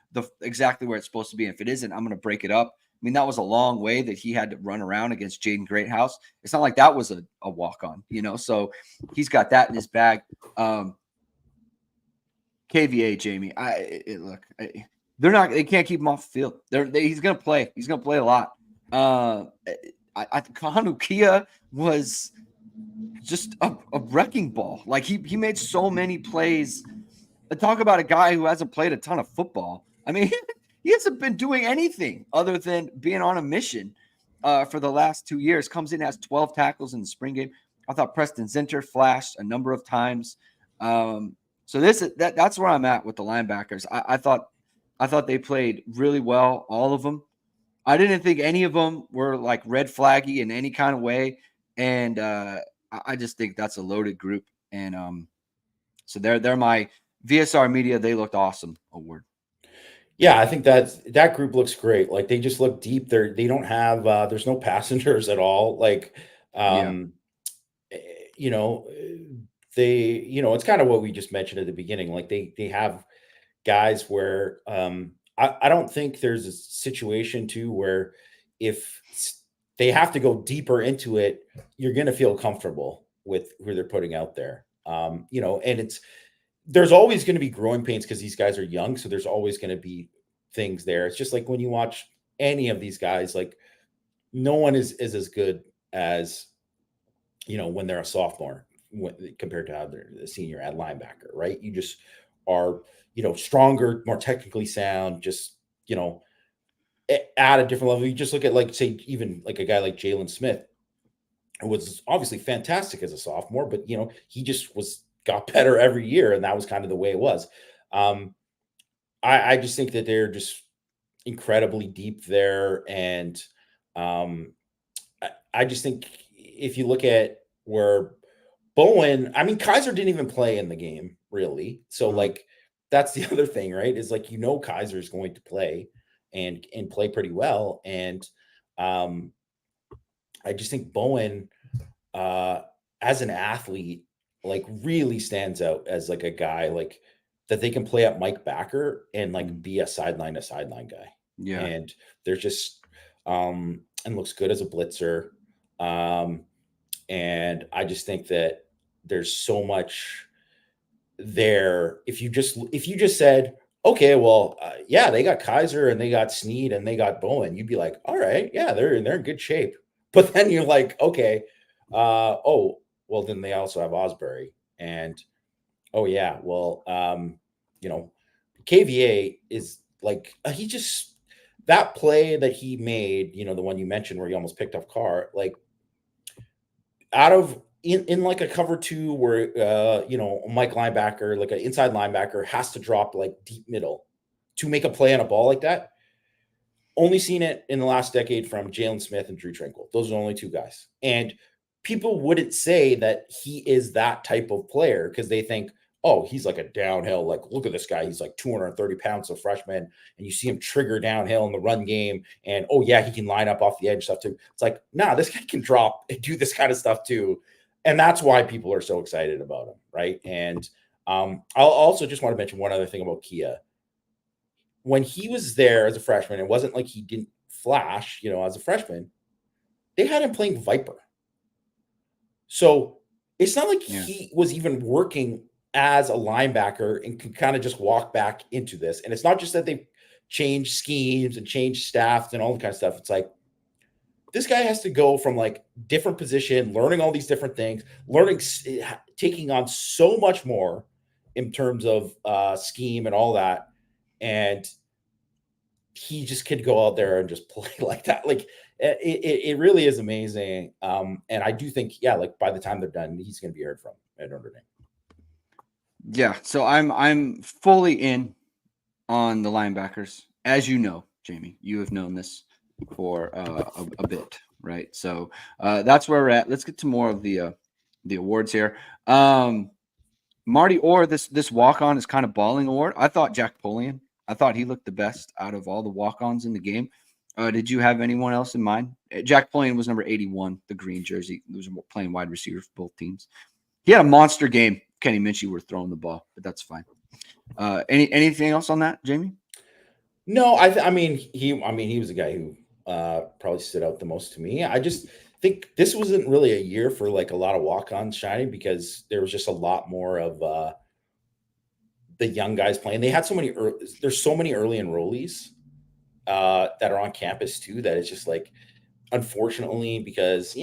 exactly where it's supposed to be. And if it isn't, I'm going to break it up. I mean, that was a long way that he had to run around against Jaden Greathouse. It's not like that was a walk on, so he's got that in his bag. KVA, Jamie, they can't keep him off the field. He's going to play. He's going to play a lot. Kanu Kia was just a wrecking ball. Like he made so many plays. Talk about a guy who hasn't played a ton of football. I mean, he hasn't been doing anything other than being on a mission for the last 2 years. Comes in, has 12 tackles in the spring game. I thought Preston Zinter flashed a number of times. So that's where I'm at with the linebackers. I thought they played really well, all of them. I didn't think any of them were like red flaggy in any kind of way. And I just think that's a loaded group. And so they're my VSR Media. They looked awesome award. Yeah, I think that group looks great. Like they just look deep. They don't have there's no passengers at all. Like it's kind of what we just mentioned at the beginning. Like they have guys where I don't think there's a situation too where if they have to go deeper into it, you're going to feel comfortable with who they're putting out there. And there's always going to be growing pains because these guys are young. So there's always going to be things there. It's just like when you watch any of these guys, like no one is as good as, when they're a sophomore compared to how they're a senior at linebacker, right? You just are, stronger, more technically sound, just, at a different level. You just look at like, say, even like a guy like Jalen Smith, who was obviously fantastic as a sophomore, but he just got better every year, and that was kind of the way it was. I just think that they're just incredibly deep there, and I just think if you look at where Bowen, I mean, Kaiser didn't even play in the game really, so like that's the other thing, right? Is like Kaiser is going to play and play pretty well, and I just think Bowen as an athlete like really stands out as like a guy like that they can play at Mike Backer and like be a sideline guy. Yeah. And there's just and looks good as a blitzer. And I just think that there's so much there. If you just said, okay, well, yeah, they got Kaiser and they got Sneed and they got Bowen, you'd be like, all right, yeah, they're in good shape. But then you're like, okay, well, then they also have Osbury, and oh yeah, well, KVA is like that play that he made, the one you mentioned where he almost picked off Carr, like out of in like a cover two where Mike linebacker, like an inside linebacker, has to drop like deep middle to make a play on a ball like that. Only seen it in the last decade from Jalen Smith and Drew Tranquil. Those are the only two guys. And people wouldn't say that he is that type of player because they think, oh, he's like a downhill. Like, look at this guy. He's like 230 pounds, a freshman. And you see him trigger downhill in the run game. And, oh, yeah, he can line up off the edge stuff too. It's like, nah, this guy can drop and do this kind of stuff too. And that's why people are so excited about him, right? And I'll also just want to mention one other thing about Kia. When he was there as a freshman, it wasn't like he didn't flash, as a freshman. They had him playing Viper. So it's not like he was even working as a linebacker and could kind of just walk back into this. And it's not just that they've changed schemes and changed staffs and all the kind of stuff. It's like, this guy has to go from like different position, learning all these different things, taking on so much more in terms of scheme and all that. And he just could go out there and just play like that. Like it really is amazing. And I do think, like by the time they're done, he's going to be heard from at Notre Dame. Yeah. So I'm fully in on the linebackers. As you know, Jamie, you have known this for a bit, right? So that's where we're at. Let's get to more of the awards here. Marty Orr, this walk-on is kind of balling award. I thought Jack Polian. I thought he looked the best out of all the walk-ons in the game. Did you have anyone else in mind? Jack Polian was number 81, the green jersey. He was playing wide receiver for both teams. He had a monster game. Kenny Minchie were throwing the ball, but that's fine. Anything else on that, Jamie? No, I mean he was a guy who probably stood out the most to me. I just think this wasn't really a year for like a lot of walk-ons shining because there was just a lot more of the young guys playing. They had so many. There's so many early enrollees that are on campus too. That it's just like, unfortunately, because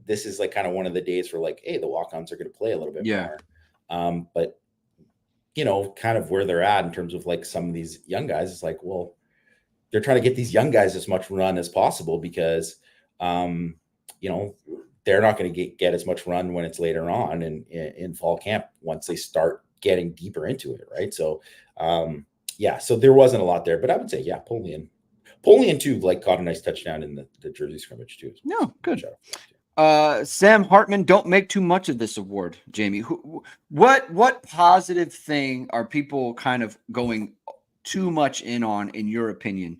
this is like kind of one of the days where like, hey, the walk-ons are going to play a little bit more. But kind of where they're at in terms of like some of these young guys, it's like, well, they're trying to get these young guys as much run as possible because they're not going to get as much run when it's later on in fall camp once they start getting deeper into it, right? So so there wasn't a lot there, but I would say Polian too, like caught a nice touchdown in the jersey scrimmage too. No, good. Sam Hartman, don't make too much of this award, Jamie. What positive thing are people kind of going too much in on, in your opinion?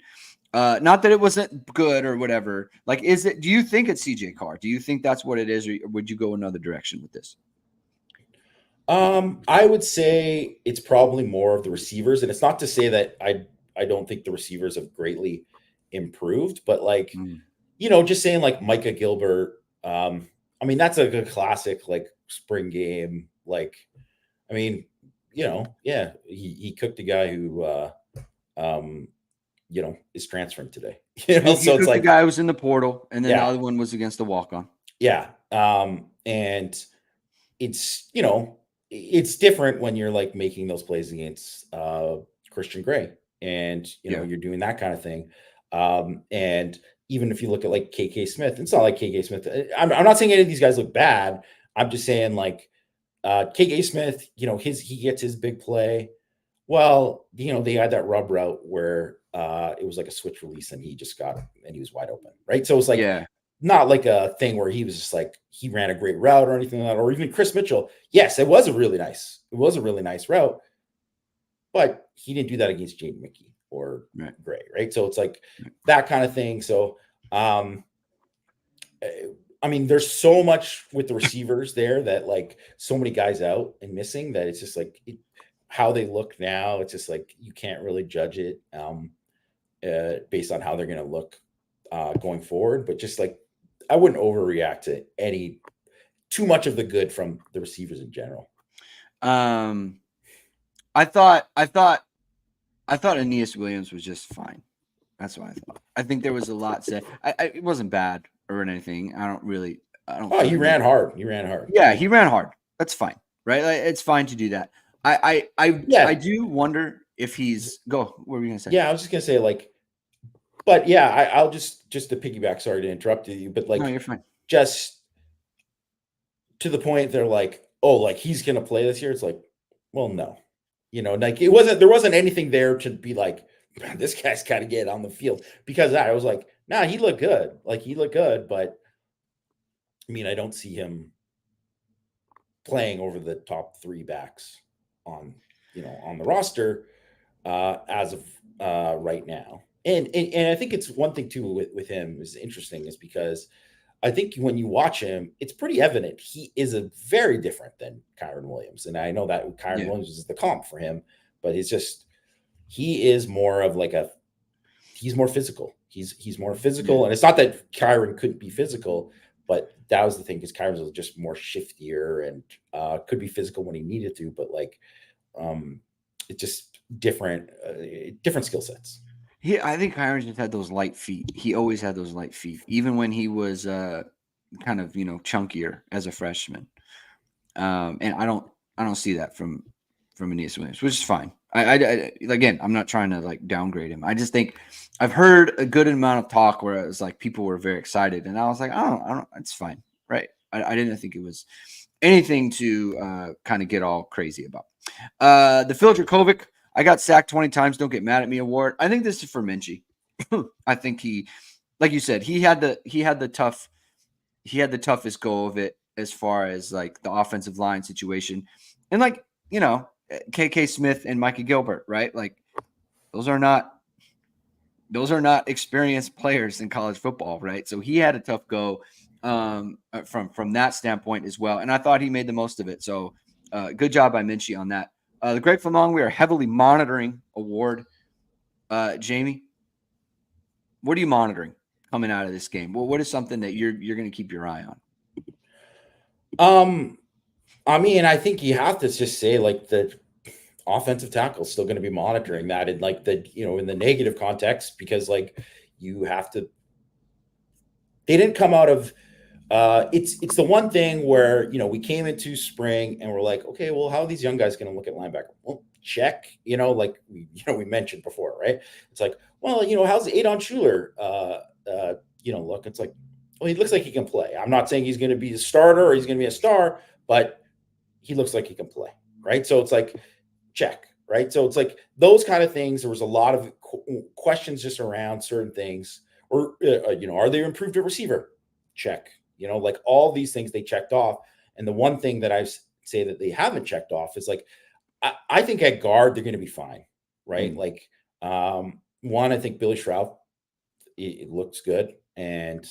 Not that it wasn't good or whatever. Like, do you think it's CJ Carr? Do you think that's what it is, or would you go another direction with this? I would say it's probably more of the receivers, and it's not to say that I don't think the receivers have greatly improved, but like, just saying like Micah Gilbert, I mean, that's a good classic, like spring game. Like, I mean, he cooked a guy who, is transferring today. So it's like the guy who was in the portal, and then the other one was against the walk-on. Yeah. And it's, it's different when you're like making those plays against Christian Gray and, you're doing that kind of thing. And even if you look at like KK Smith, it's not like KK Smith. I'm not saying any of these guys look bad. I'm just saying like KK Smith, he gets his big play. Well, they had that rub route where it was like a switch release and he just got it and he was wide open. Right. So it's like, not like a thing where he was just like, he ran a great route or anything like that, or even Chris Mitchell. Yes, it was a really nice route, but he didn't do that against Jaden Mickey or Gray, right? So it's like that kind of thing. So, I mean, there's so much with the receivers there that like so many guys out and missing that it's just like how they look now. It's just like, you can't really judge it based on how they're going to look going forward, but just like, I wouldn't overreact to too much of the good from the receivers in general. I thought Aeneas Williams was just fine. That's what I thought. I think there was a lot said. It wasn't bad or anything. I don't. He ran hard. He ran hard. Yeah, he ran hard. That's fine, right? Like, it's fine to do that. I do wonder if he's go. What were you gonna say? Yeah, I was just gonna say like But yeah, I'll just to piggyback. Sorry to interrupt you, but No, like you're fine. just to the point, they're like, oh, like he's gonna play this year. It's like, well, no, like there wasn't anything there to be like, "Man, this guy's got to get on the field," because I was like, nah, he looked good. Like he looked good, but I mean, I don't see him playing over the top three backs on on the roster as of right now. And I think it's one thing too with him is interesting is because I think when you watch him, it's pretty evident he is a very different than Kyron Williams. And I know that Kyron Yeah. Williams is the comp for him, but he is more of like he's more physical. He's more physical, Yeah. and it's not that Kyron couldn't be physical, but that was the thing because Kyron was just more shiftier and could be physical when he needed to, but like it's just different skill sets. I think Kyron just had those light feet. He always had those light feet, even when he was kind of chunkier as a freshman. And I don't see that from Aeneas Williams, which is fine. Again, I'm not trying to like downgrade him. I just think I've heard a good amount of talk where it was like people were very excited, and I was like, I don't, it's fine, right? I didn't think it was anything to kind of get all crazy about. The Phil Dracovic, I got sacked 20 times. Don't get mad at me award. I think this is for Minchie. I think he, like you said, he had the toughest go of it as far as like the offensive line situation. And like, KK Smith and Micah Gilbert, right? Like those are not experienced players in college football, right? So he had a tough go from that standpoint as well. And I thought he made the most of it. So good job by Minchie on that. The Greg Flammang, we are heavily monitoring award. Jamie, what are you monitoring coming out of this game? Well, what is something that you're going to keep your eye on? I mean, I think you have to just say like the offensive tackle is still going to be monitoring that in like the in the negative context because like you have to. They didn't come out of. It's the one thing where we came into spring and we're like, okay, well, how are these young guys going to look at linebacker? Well, check. Like we mentioned before, right? It's like, well, how's Adon Schuler? Look, it's like, well, he looks like he can play. I'm not saying he's going to be a starter or he's going to be a star, but he looks like he can play, right? So it's like, check, right? So it's like those kind of things. There was a lot of questions just around certain things, or are they improved at receiver? Check. Like all these things they checked off, and the one thing that I say that they haven't checked off is like I think at guard they're going to be fine, right? Like one, I think Billy Shroud it looks good and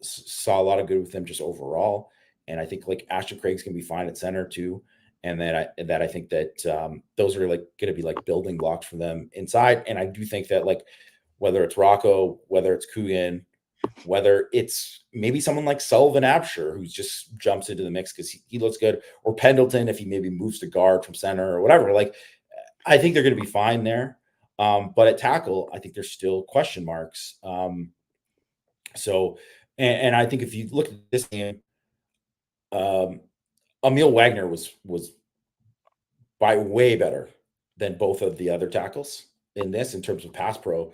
saw a lot of good with them just overall. And I think like Ashton Craig's gonna be fine at center too. And then I think that those are like going to be like building blocks for them inside. And I do think that like whether it's Rocco, whether it's Coogan, whether it's maybe someone like Sullivan Absher who just jumps into the mix because he looks good, or Pendleton if he maybe moves to guard from center or whatever. Like I think they're going to be fine there. But at tackle, I think there's still question marks. So, and I think if you look at this game, um, Emil Wagner was by way better than both of the other tackles in this in terms of pass pro,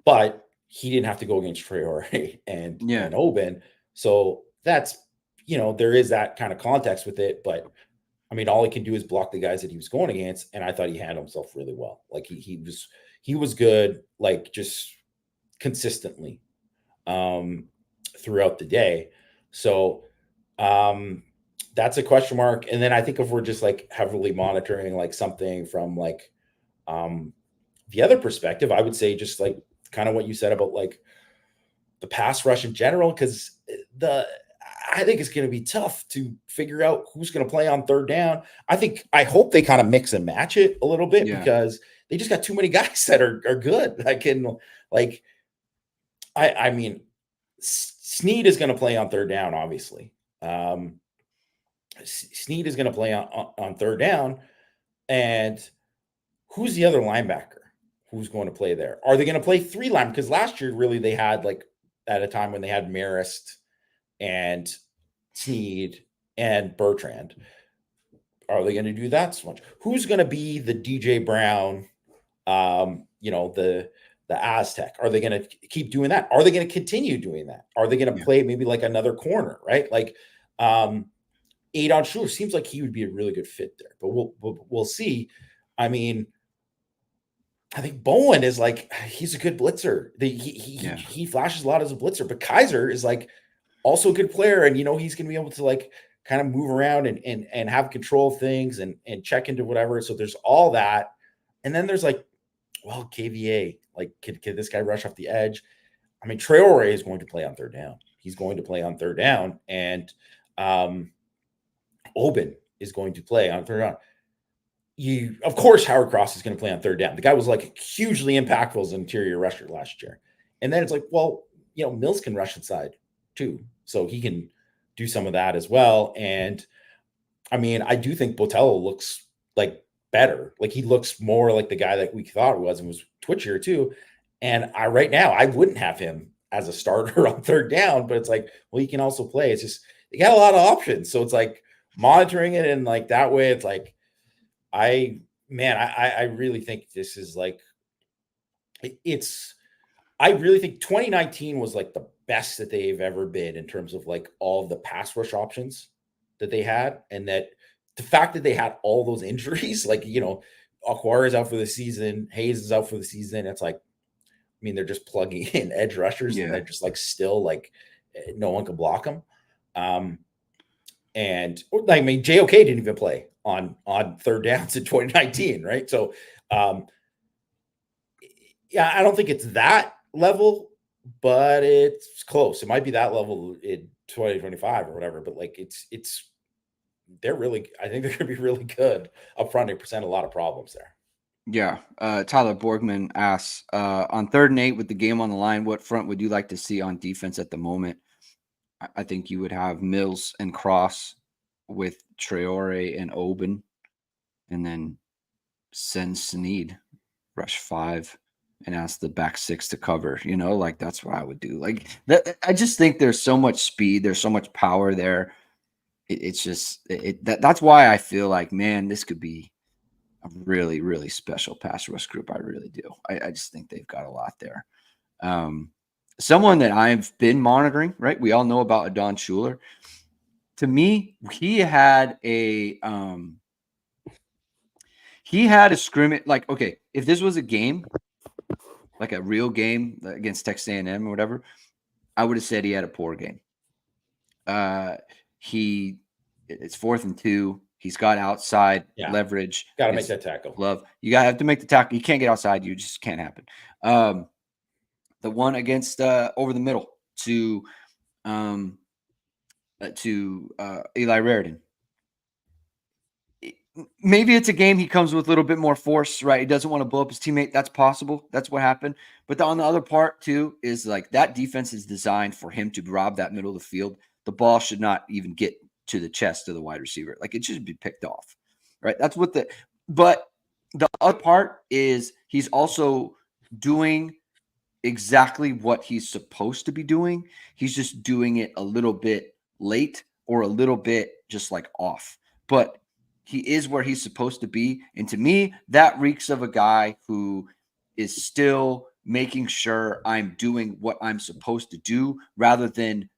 but he didn't have to go against Traore and Oben. So that's there is that kind of context with it, but I mean, all he can do is block the guys that he was going against, and I thought he handled himself really well. Like he was good, like just consistently throughout the day. So that's a question mark. And then I think if we're just like heavily monitoring like something from like the other perspective, I would say just like kind of what you said about like the pass rush in general, because I think it's going to be tough to figure out who's going to play on third down. I hope they kind of mix and match it a little bit because they just got too many guys that are good. I mean, Snead is going to play on third down, obviously. Snead is going to play on third down. And who's the other linebacker who's going to play there? Are they going to play three linebackers? Because last year, really, they had like at a time when they had Marist and Snead and Bertrand. Are they going to do that so much? Who's going to be the DJ Brown, the the Aztec? Are they going to keep doing that? Are they going to continue doing that? Are they going to play maybe like another corner, right? Like Adon Schuler seems like he would be a really good fit there, but we'll see. I mean, I think Bowen is like, he's a good blitzer. He flashes a lot as a blitzer, but Kaiser is like also a good player, and he's going to be able to like kind of move around and have control of things and check into whatever. So there's all that, and then there's like, well, KVA, like, can this guy rush off the edge? I mean, Traore is going to play on third down. He's going to play on third down, and Oben is going to play on third down. Of course, Howard Cross is going to play on third down. The guy was like hugely impactful as an interior rusher last year. And then it's like, well, Mills can rush inside too. So he can do some of that as well. And I mean, I do think Botello looks like better. Like he looks more like the guy that we thought it was, and was twitchier too. And right now, I wouldn't have him as a starter on third down, but it's like, well, he can also play. It's just, you got a lot of options. So it's like monitoring it, and like that way, it's like, I really think this is like, I really think 2019 was like the best that they've ever been in terms of like all of the pass rush options that they had. And that the fact that they had all those injuries, like, Aquara is out for the season, Hayes is out for the season. It's like, I mean, they're just plugging in edge rushers and they're just like, still like no one can block them. And I mean, JOK didn't even play on third downs in 2019, right? So, yeah, I don't think it's that level, but it's close. It might be that level in 2025 or whatever. But like, they're really, I think they're going to be really good up front and present a lot of problems there. Yeah. Tyler Borgman asks, on 3rd and 8 with the game on the line, what front would you like to see on defense at the moment? I think you would have Mills and Cross with Traore and Oben, and then send Snead rush 5 and ask the back 6 to cover. Like that's what I would do. Like that, I just think there's so much speed, there's so much power there. It's just that's why I feel like, man, this could be a really, really special pass rush group. I really do. I just think they've got a lot there. Someone that I've been monitoring, right? We all know about Adon Schuler. To me, he had a scrimmage. Like, okay, if this was a game, like a real game against Texas A&M or whatever, I would have said he had a poor game. It's 4th and 2. He's got outside leverage. Got to make that tackle. Love. You got to have to make the tackle. You can't get outside. You just can't happen. The one against over the middle to Eli Raridan. Maybe it's a game he comes with a little bit more force, right? He doesn't want to blow up his teammate. That's possible. That's what happened. But on the other part, too, is like that defense is designed for him to rob that middle of the field. The ball should not even get to the chest of the wide receiver. Like it should be picked off, right? That's what but the other part is he's also doing exactly what he's supposed to be doing. He's just doing it a little bit late or a little bit just like off. But he is where he's supposed to be. And to me, that reeks of a guy who is still making sure I'm doing what I'm supposed to do rather than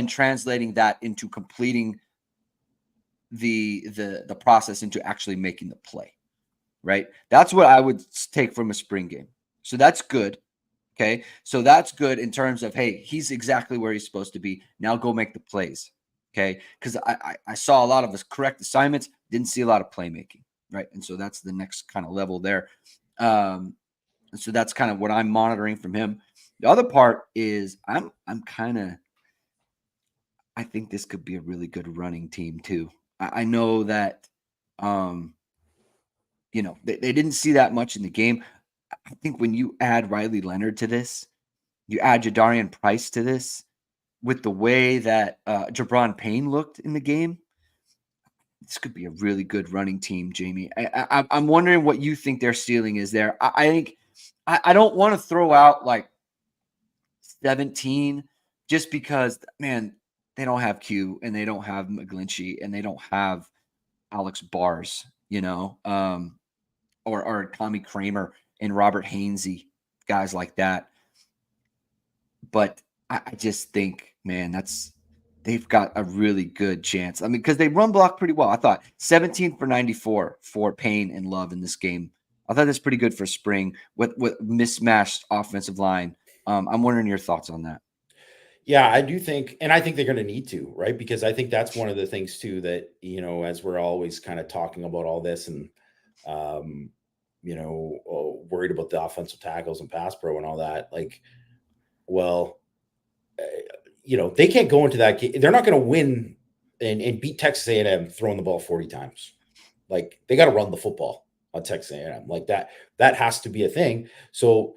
translating that into completing the process into actually making the play, right? That's what I would take from a spring game. So that's good. Okay. So that's good in terms of, hey, he's exactly where he's supposed to be. Now go make the plays. Okay. Because I saw a lot of his correct assignments, didn't see a lot of playmaking. Right. And so that's the next kind of level there. And so that's kind of what I'm monitoring from him. The other part is I think this could be a really good running team too. I know that, they didn't see that much in the game. I think when you add Riley Leonard to this, you add Jadarian Price to this, with the way that Jabron Payne looked in the game, this could be a really good running team, Jamie. I'm wondering what you think their ceiling is there. I think I don't want to throw out like 17 just because, man, they don't have Q and they don't have McGlinchey and they don't have Alex Bars, or Tommy Kramer and Robert Hainsey. guys like that. But I just think, man, they've got a really good chance. I mean, because they run block pretty well. I thought 17 for 94 for Payne and Love in this game. I thought that's pretty good for spring with mismatched offensive line. I'm wondering your thoughts on that. Yeah, I do think, and I think they're going to need to, right? Because I think that's one of the things too that, as we're always kind of talking about all this and, um, worried about the offensive tackles and pass pro and all that. Like, well, they can't go into that game. They're not going to win and beat Texas A&M throwing the ball 40 times. Like, they got to run the football on Texas A&M. Like that has to be a thing. So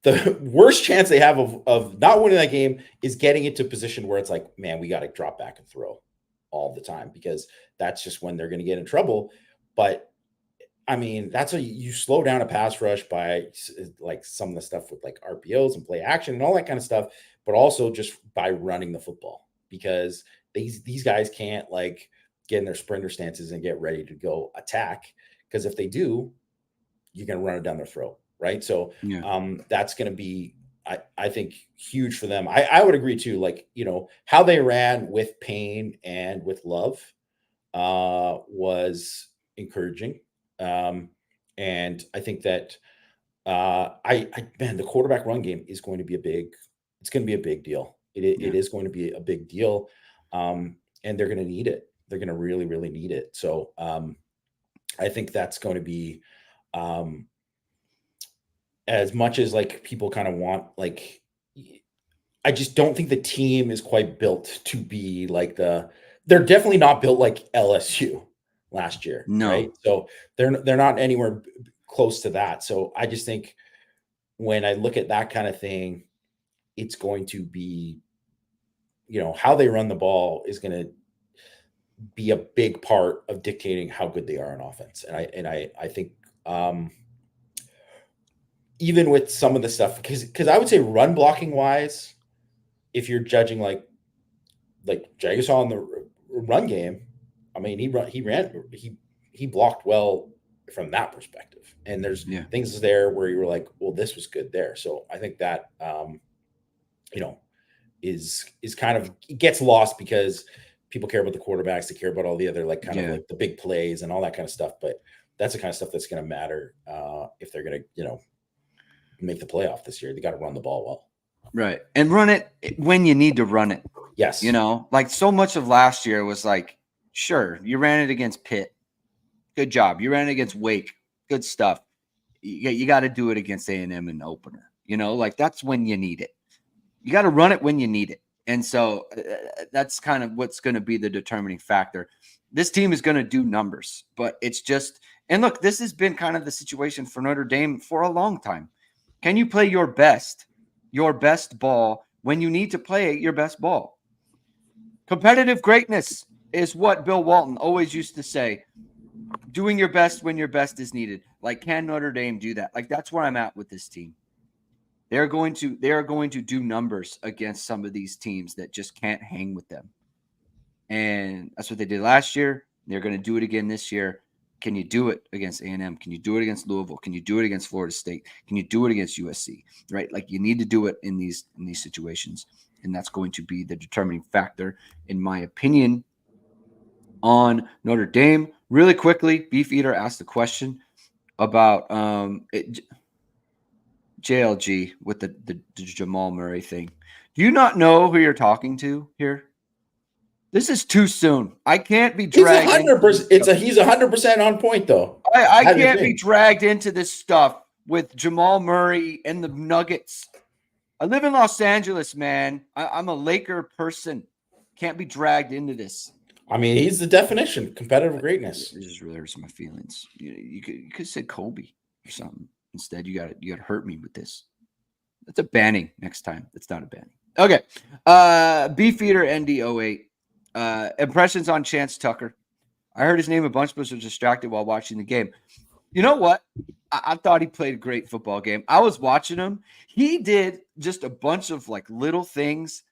the worst chance they have of not winning that game is getting into a position where it's like, man, we got to drop back and throw all the time, because that's just when they're going to get in trouble. But I mean, that's you slow down a pass rush by like some of the stuff with like RPOs and play action and all that kind of stuff, but also just by running the football, because these guys can't like get in their sprinter stances and get ready to go attack, because if they do, you're going to run it down their throat. Right. So that's going to be, I think, huge for them. I would agree too. Like, how they ran with Payne and with Love was encouraging. And I think that man, the quarterback run game is going to be it's going to be a big deal. It is going to be a big deal. And they're going to need it. They're going to really, really need it. So I think that's going to be, as much as like people kind of want, like, I just don't think the team is quite built to be like they're definitely not built like LSU last year. No. Right. So they're not anywhere close to that. So I just think when I look at that kind of thing, it's going to be, how they run the ball is going to be a big part of dictating how good they are on offense. And I think, even with some of the stuff, because I would say run blocking wise, if you're judging like Jagus on the run game, I mean, he blocked well from that perspective. And there's things there where you were like, well, this was good there. So I think that, is kind of, it gets lost because people care about the quarterbacks. They care about all the other, like, kind of like the big plays and all that kind of stuff. But that's the kind of stuff that's going to matter if they're going to, make the playoff this year. They got to run the ball well. Right. And run it when you need to run it. Yes. Like so much of last year was like, sure, you ran it against Pitt. Good job. You ran it against Wake. Good stuff. You got to do it against A&M in the opener. Like that's when you need it. You got to run it when you need it. And so that's kind of what's going to be the determining factor. This team is going to do numbers, but it's just, and look, this has been kind of the situation for Notre Dame for a long time. Can you play your best ball when you need to play your best ball? Competitive greatness is what Bill Walton always used to say. Doing your best when your best is needed. Like, can Notre Dame do that? Like, that's where I'm at with this team. They are going to do numbers against some of these teams that just can't hang with them. And that's what they did last year. They're going to do it again this year. Can you do it against A&M? Can you do it against Louisville? Can you do it against Florida State? Can you do it against USC? Right? Like, you need to do it in these situations, and that's going to be the determining factor, in my opinion, on Notre Dame. Really quickly, Beefeater asked a question about JLG with the Jamal Murray thing. Do you not know who you're talking to here? This is too soon. I can't be dragged. He's 100% on point, though. I can't be dragged into this stuff with Jamal Murray and the Nuggets. I live in Los Angeles, man. I'm a Laker person. Can't be dragged into this. I mean, he's the definition competitive greatness. It just really hurts my feelings. You could have said Kobe or something. Instead, you got to hurt me with this. That's a banning next time. It's not a banning. Okay. Beefeater ND08. Impressions on Chance Tucker. I heard his name a bunch, but was distracted while watching the game. You know what? I thought he played a great football game. I was watching him. He did just a bunch of like little things.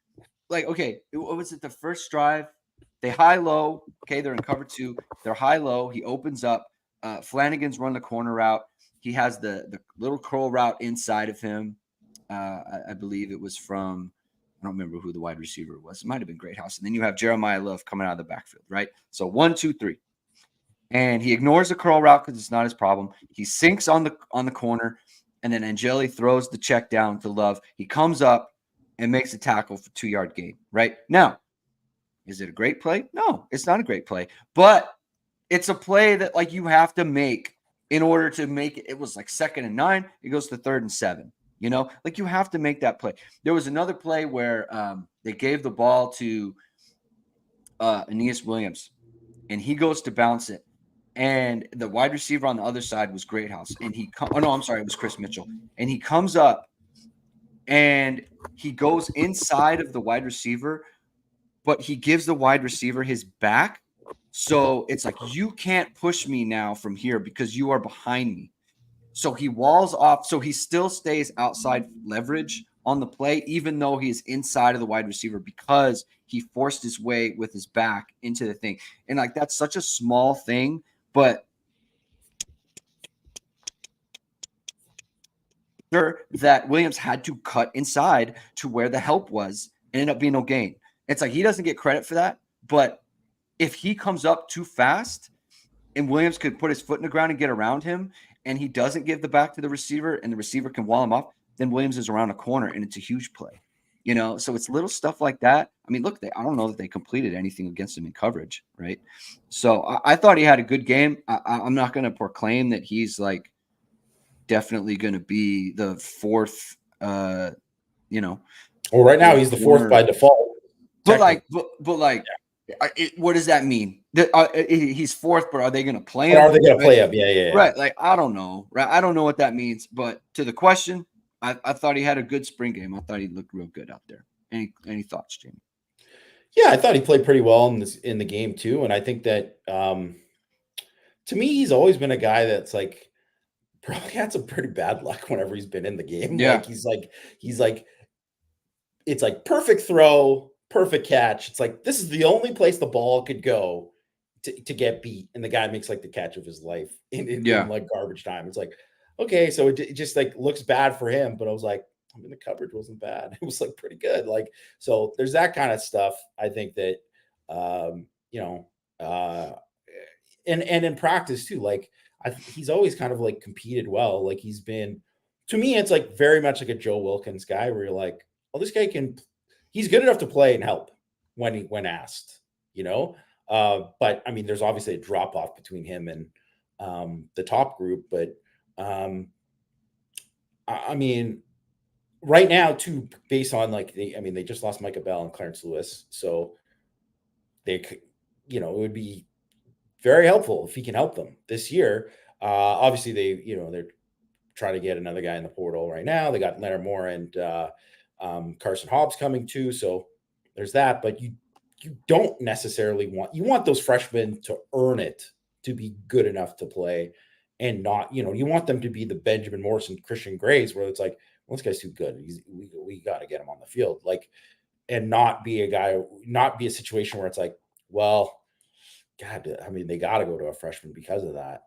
Like, okay, what was it? The first drive, they high-low. Okay, they're in cover two. They're high-low. He opens up. Flanagan's run the corner route. he has the little curl route inside of him. I believe it was from, I don't remember who the wide receiver was. It might have been Greathouse. And then you have Jeremiah Love coming out of the backfield, right? So 1, 2, 3. And he ignores the curl route because it's not his problem. He sinks on the corner, and then Angeli throws the check down to Love. He comes up and makes a tackle for 2-yard gain, right? Now, is it a great play? No, it's not a great play. But it's a play that, like, you have to make in order to make it. It was like 2nd and 9. It goes to 3rd and 7. You know, like, you have to make that play. There was another play where they gave the ball to Aeneas Williams, and he goes to bounce it. And the wide receiver on the other side was Greathouse. And it was Chris Mitchell. And he comes up and he goes inside of the wide receiver, but he gives the wide receiver his back. So it's like, you can't push me now from here because you are behind me. So he walls off. So he still stays outside leverage on the play, even though he is inside of the wide receiver, because he forced his way with his back into the thing. And like, that's such a small thing, but that Williams had to cut inside to where the help was, and ended up being no gain. It's like, he doesn't get credit for that, but if he comes up too fast and Williams could put his foot in the ground and get around him, and he doesn't give the back to the receiver and the receiver can wall him off, then Williams is around a corner and it's a huge play. You know, so it's little stuff like that. I mean, look, I don't know that they completed anything against him in coverage, right? So I thought he had a good game. I'm not going to proclaim that he's like definitely going to be the 4th, you know. Well, right now he's the 4th by default. But what does that mean? He's 4th, but are they going to play him? Are they going to play him? Yeah. Right. Like, I don't know. Right. I don't know what that means. But to the question, I thought he had a good spring game. I thought he looked real good out there. Any thoughts, Jamie? Yeah, I thought he played pretty well in the game too. And I think that to me, he's always been a guy that's like probably had some pretty bad luck whenever he's been in the game. Yeah. Like he's like it's like perfect throw, perfect catch. It's like, this is the only place the ball could go to get beat, and the guy makes like the catch of his life in like garbage time. It's like, okay, so it just like looks bad for him, but I was like, I mean, the coverage wasn't bad. It was like pretty good. Like, so there's that kind of stuff. I think that and in practice too, like he's always kind of like competed well. Like, he's been, to me, it's like very much like a Joe Wilkins guy where you're like, oh, this guy he's good enough to play and help when asked, you know. But I mean, there's obviously a drop off between him and the top group. But I mean, right now, too, based on like they just lost Micah Bell and Clarence Lewis, so it would be very helpful if he can help them this year. Obviously, they're trying to get another guy in the portal right now. They got Leonard Moore and Carson Hobbs coming too, so there's that. But you don't necessarily want those freshmen to earn it to be good enough to play, and not, you want them to be the Benjamin Morrison, Christian Grays, where it's like, well, this guy's too good. We got to get him on the field, like, and not be a situation where it's like, well, God, I mean, they got to go to a freshman because of that.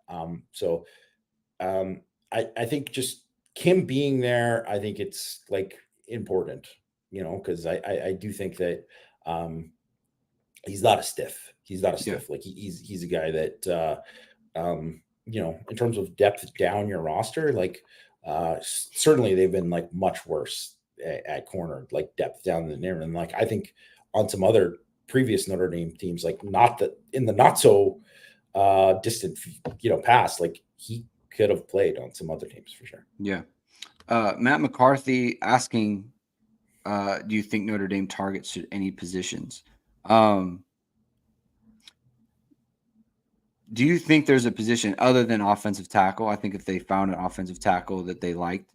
I think just Kim being there, I think it's like important, because I do think that he's not a stiff. He's not a stiff. Like, he's a guy that in terms of depth down your roster, like certainly they've been like much worse at corner, like depth down the near. And like, I think on some other previous Notre Dame teams, like not so distant, past, like he could have played on some other teams for sure. Yeah. Matt McCarthy asking, do you think Notre Dame targets any positions? Do you think there's a position other than offensive tackle? I think if they found an offensive tackle that they liked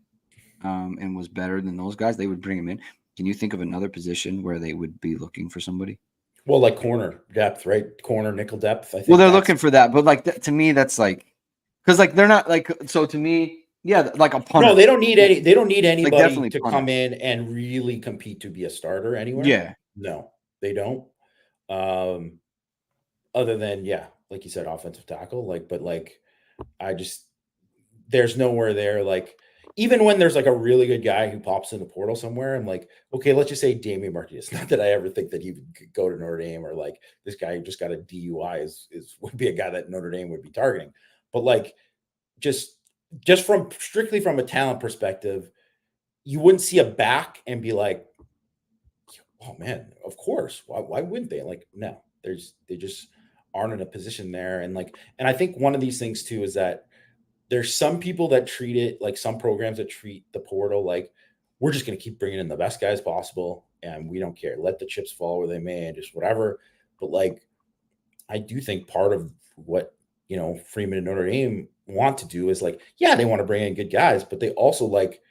and was better than those guys, they would bring him in. Can you think of another position where they would be looking for somebody? Well, like corner depth, right? Corner nickel depth. I think. Well, they're looking for that, but like to me, that's like, because like they're not like, so to me, yeah, like a punter. No, they don't need anybody to come in and really compete to be a starter anywhere. Yeah, no, they don't. Other than, like you said, offensive tackle, but I just, there's nowhere there. Like, even when there's like a really good guy who pops in the portal somewhere, I'm like, okay, let's just say Damian Martinez. Not that I ever think that he would go to Notre Dame, or like this guy who just got a DUI is would be a guy that Notre Dame would be targeting. But like, just from strictly from a talent perspective, you wouldn't see a back and be like, oh man, of course. Why wouldn't they? Like, no, they just aren't in a position there. And I think one of these things too is that there's some people that treat it like, some programs that treat the portal like, we're just going to keep bringing in the best guys possible, and we don't care. Let the chips fall where they may, and just whatever. But like, I do think part of what, Freeman and Notre Dame want to do is like, yeah, they want to bring in good guys, but they also like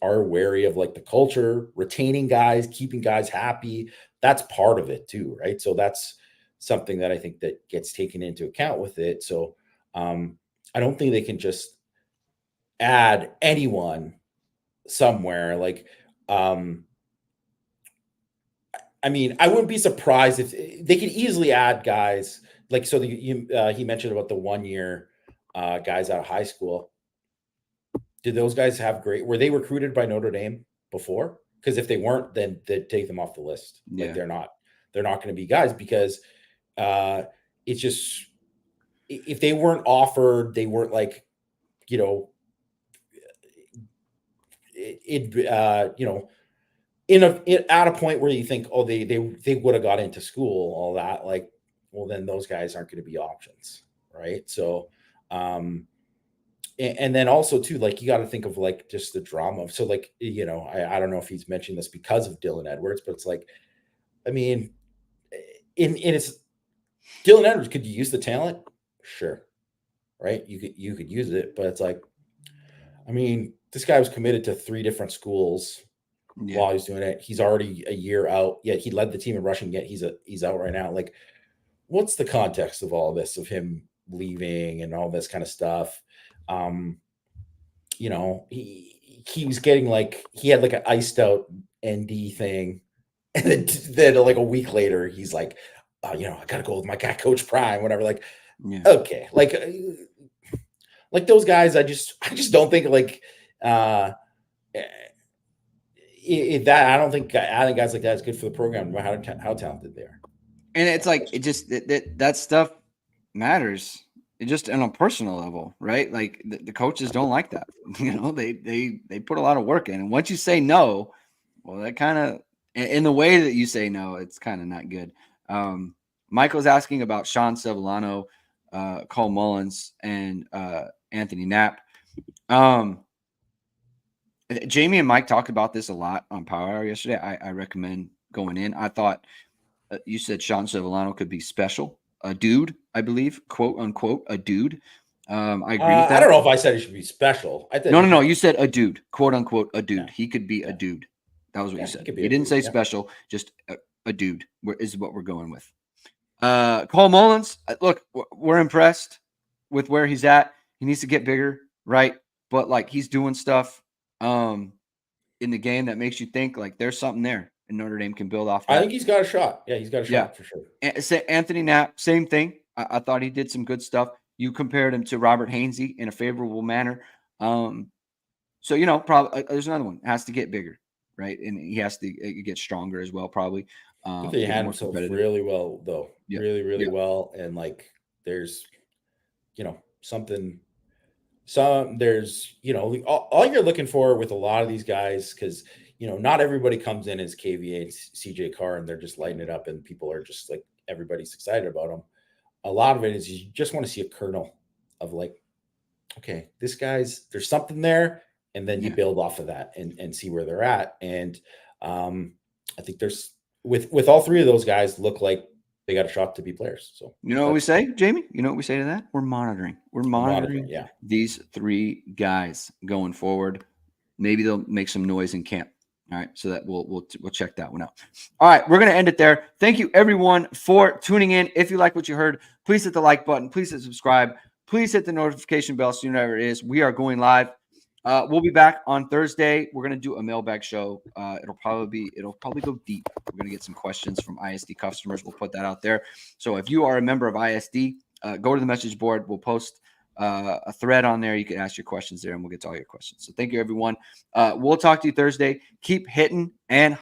are wary of like the culture, retaining guys, keeping guys happy. That's part of it too, right? So that's something that I think that gets taken into account with it. So I don't think they can just add anyone somewhere. Like, I mean, I wouldn't be surprised if they could easily add guys. Like, so he mentioned about the 1 year guys out of high school. Did those guys have were they recruited by Notre Dame before? Because if they weren't, then they'd take them off the list. Yeah. Like, they're not going to be guys, because it's just, if they weren't offered, they weren't like, at a point where you think, oh, they would have got into school, all that, like, well, then those guys aren't going to be options, right? So and then also too, like, you got to think of like just the drama. So like, I don't know if he's mentioned this because of Dylan Edwards, but it's like, I mean, in it's Dylan Edwards, could you use the talent? Sure. Right. You could use it, but it's like, I mean, this guy was committed to 3 different schools while he's doing it. He's already a year out. Yet he led the team in rushing. Yet he's out right now. Like, what's the context of all this, of him leaving and all this kind of stuff? He was getting like, he had like an iced out ND thing, and then like a week later, he's like, I gotta go with my guy, Coach Prime, whatever. Like, okay, like those guys, I just don't think like I don't think adding guys like that is good for the program, no matter how talented they are. And it's like, it just that stuff matters. It just on a personal level, right? Like the coaches don't like that. They put a lot of work in, and once you say no, well, that kind of, in the way that you say no, it's kind of not good. Michael's asking about Sean Sevillano, Cole Mullins, and Anthony Knapp. Jamie and Mike talked about this a lot on Power Hour yesterday. I recommend going in. I thought you said Sean Sevillano could be special. A dude, I believe, quote unquote, a dude. I agree with that. I don't know if I said he should be special. No. You said a dude, quote unquote, a dude. Yeah. He could be a dude. That was what you said. You didn't dude, say special, just a dude is what we're going with. Cole Mullins, look, we're impressed with where he's at. He needs to get bigger, right? But like, he's doing stuff in the game that makes you think like there's something there, and Notre Dame can build off that. I think he's got a shot. Yeah, he's got a shot for sure. Anthony Knapp, same thing. I thought he did some good stuff. You compared him to Robert Hainsey in a favorable manner. So, probably there's another one. It has to get bigger, right? And he has to get stronger as well, probably. They had himself really well, though. Yeah. Really, really well. And like, there's, there's, all you're looking for with a lot of these guys, because, not everybody comes in as KVA and CJ Carr and they're just lighting it up and people are just like, everybody's excited about them. A lot of it is you just want to see a kernel of like, okay, there's something there. And then you build off of that and see where they're at. And I think there's, with all 3 of those guys, look like they got a shot to be players. So what we say, Jamie? You know what we say to that? We're monitoring. We're monitoring these 3 guys going forward. Maybe they'll make some noise in camp. All right, so that we'll check that one out. All right, we're going to end it there. Thank you, everyone, for tuning in. If you like what you heard, please hit the like button. Please hit subscribe. Please hit the notification bell so you know whenever it is. We are going live. We'll be back on Thursday. We're going to do a mailbag show. It'll probably go deep. We're going to get some questions from ISD customers. We'll put that out there. So if you are a member of ISD, go to the message board. We'll post a thread on there. You can ask your questions there, and we'll get to all your questions. So thank you, everyone. We'll talk to you Thursday. Keep hitting and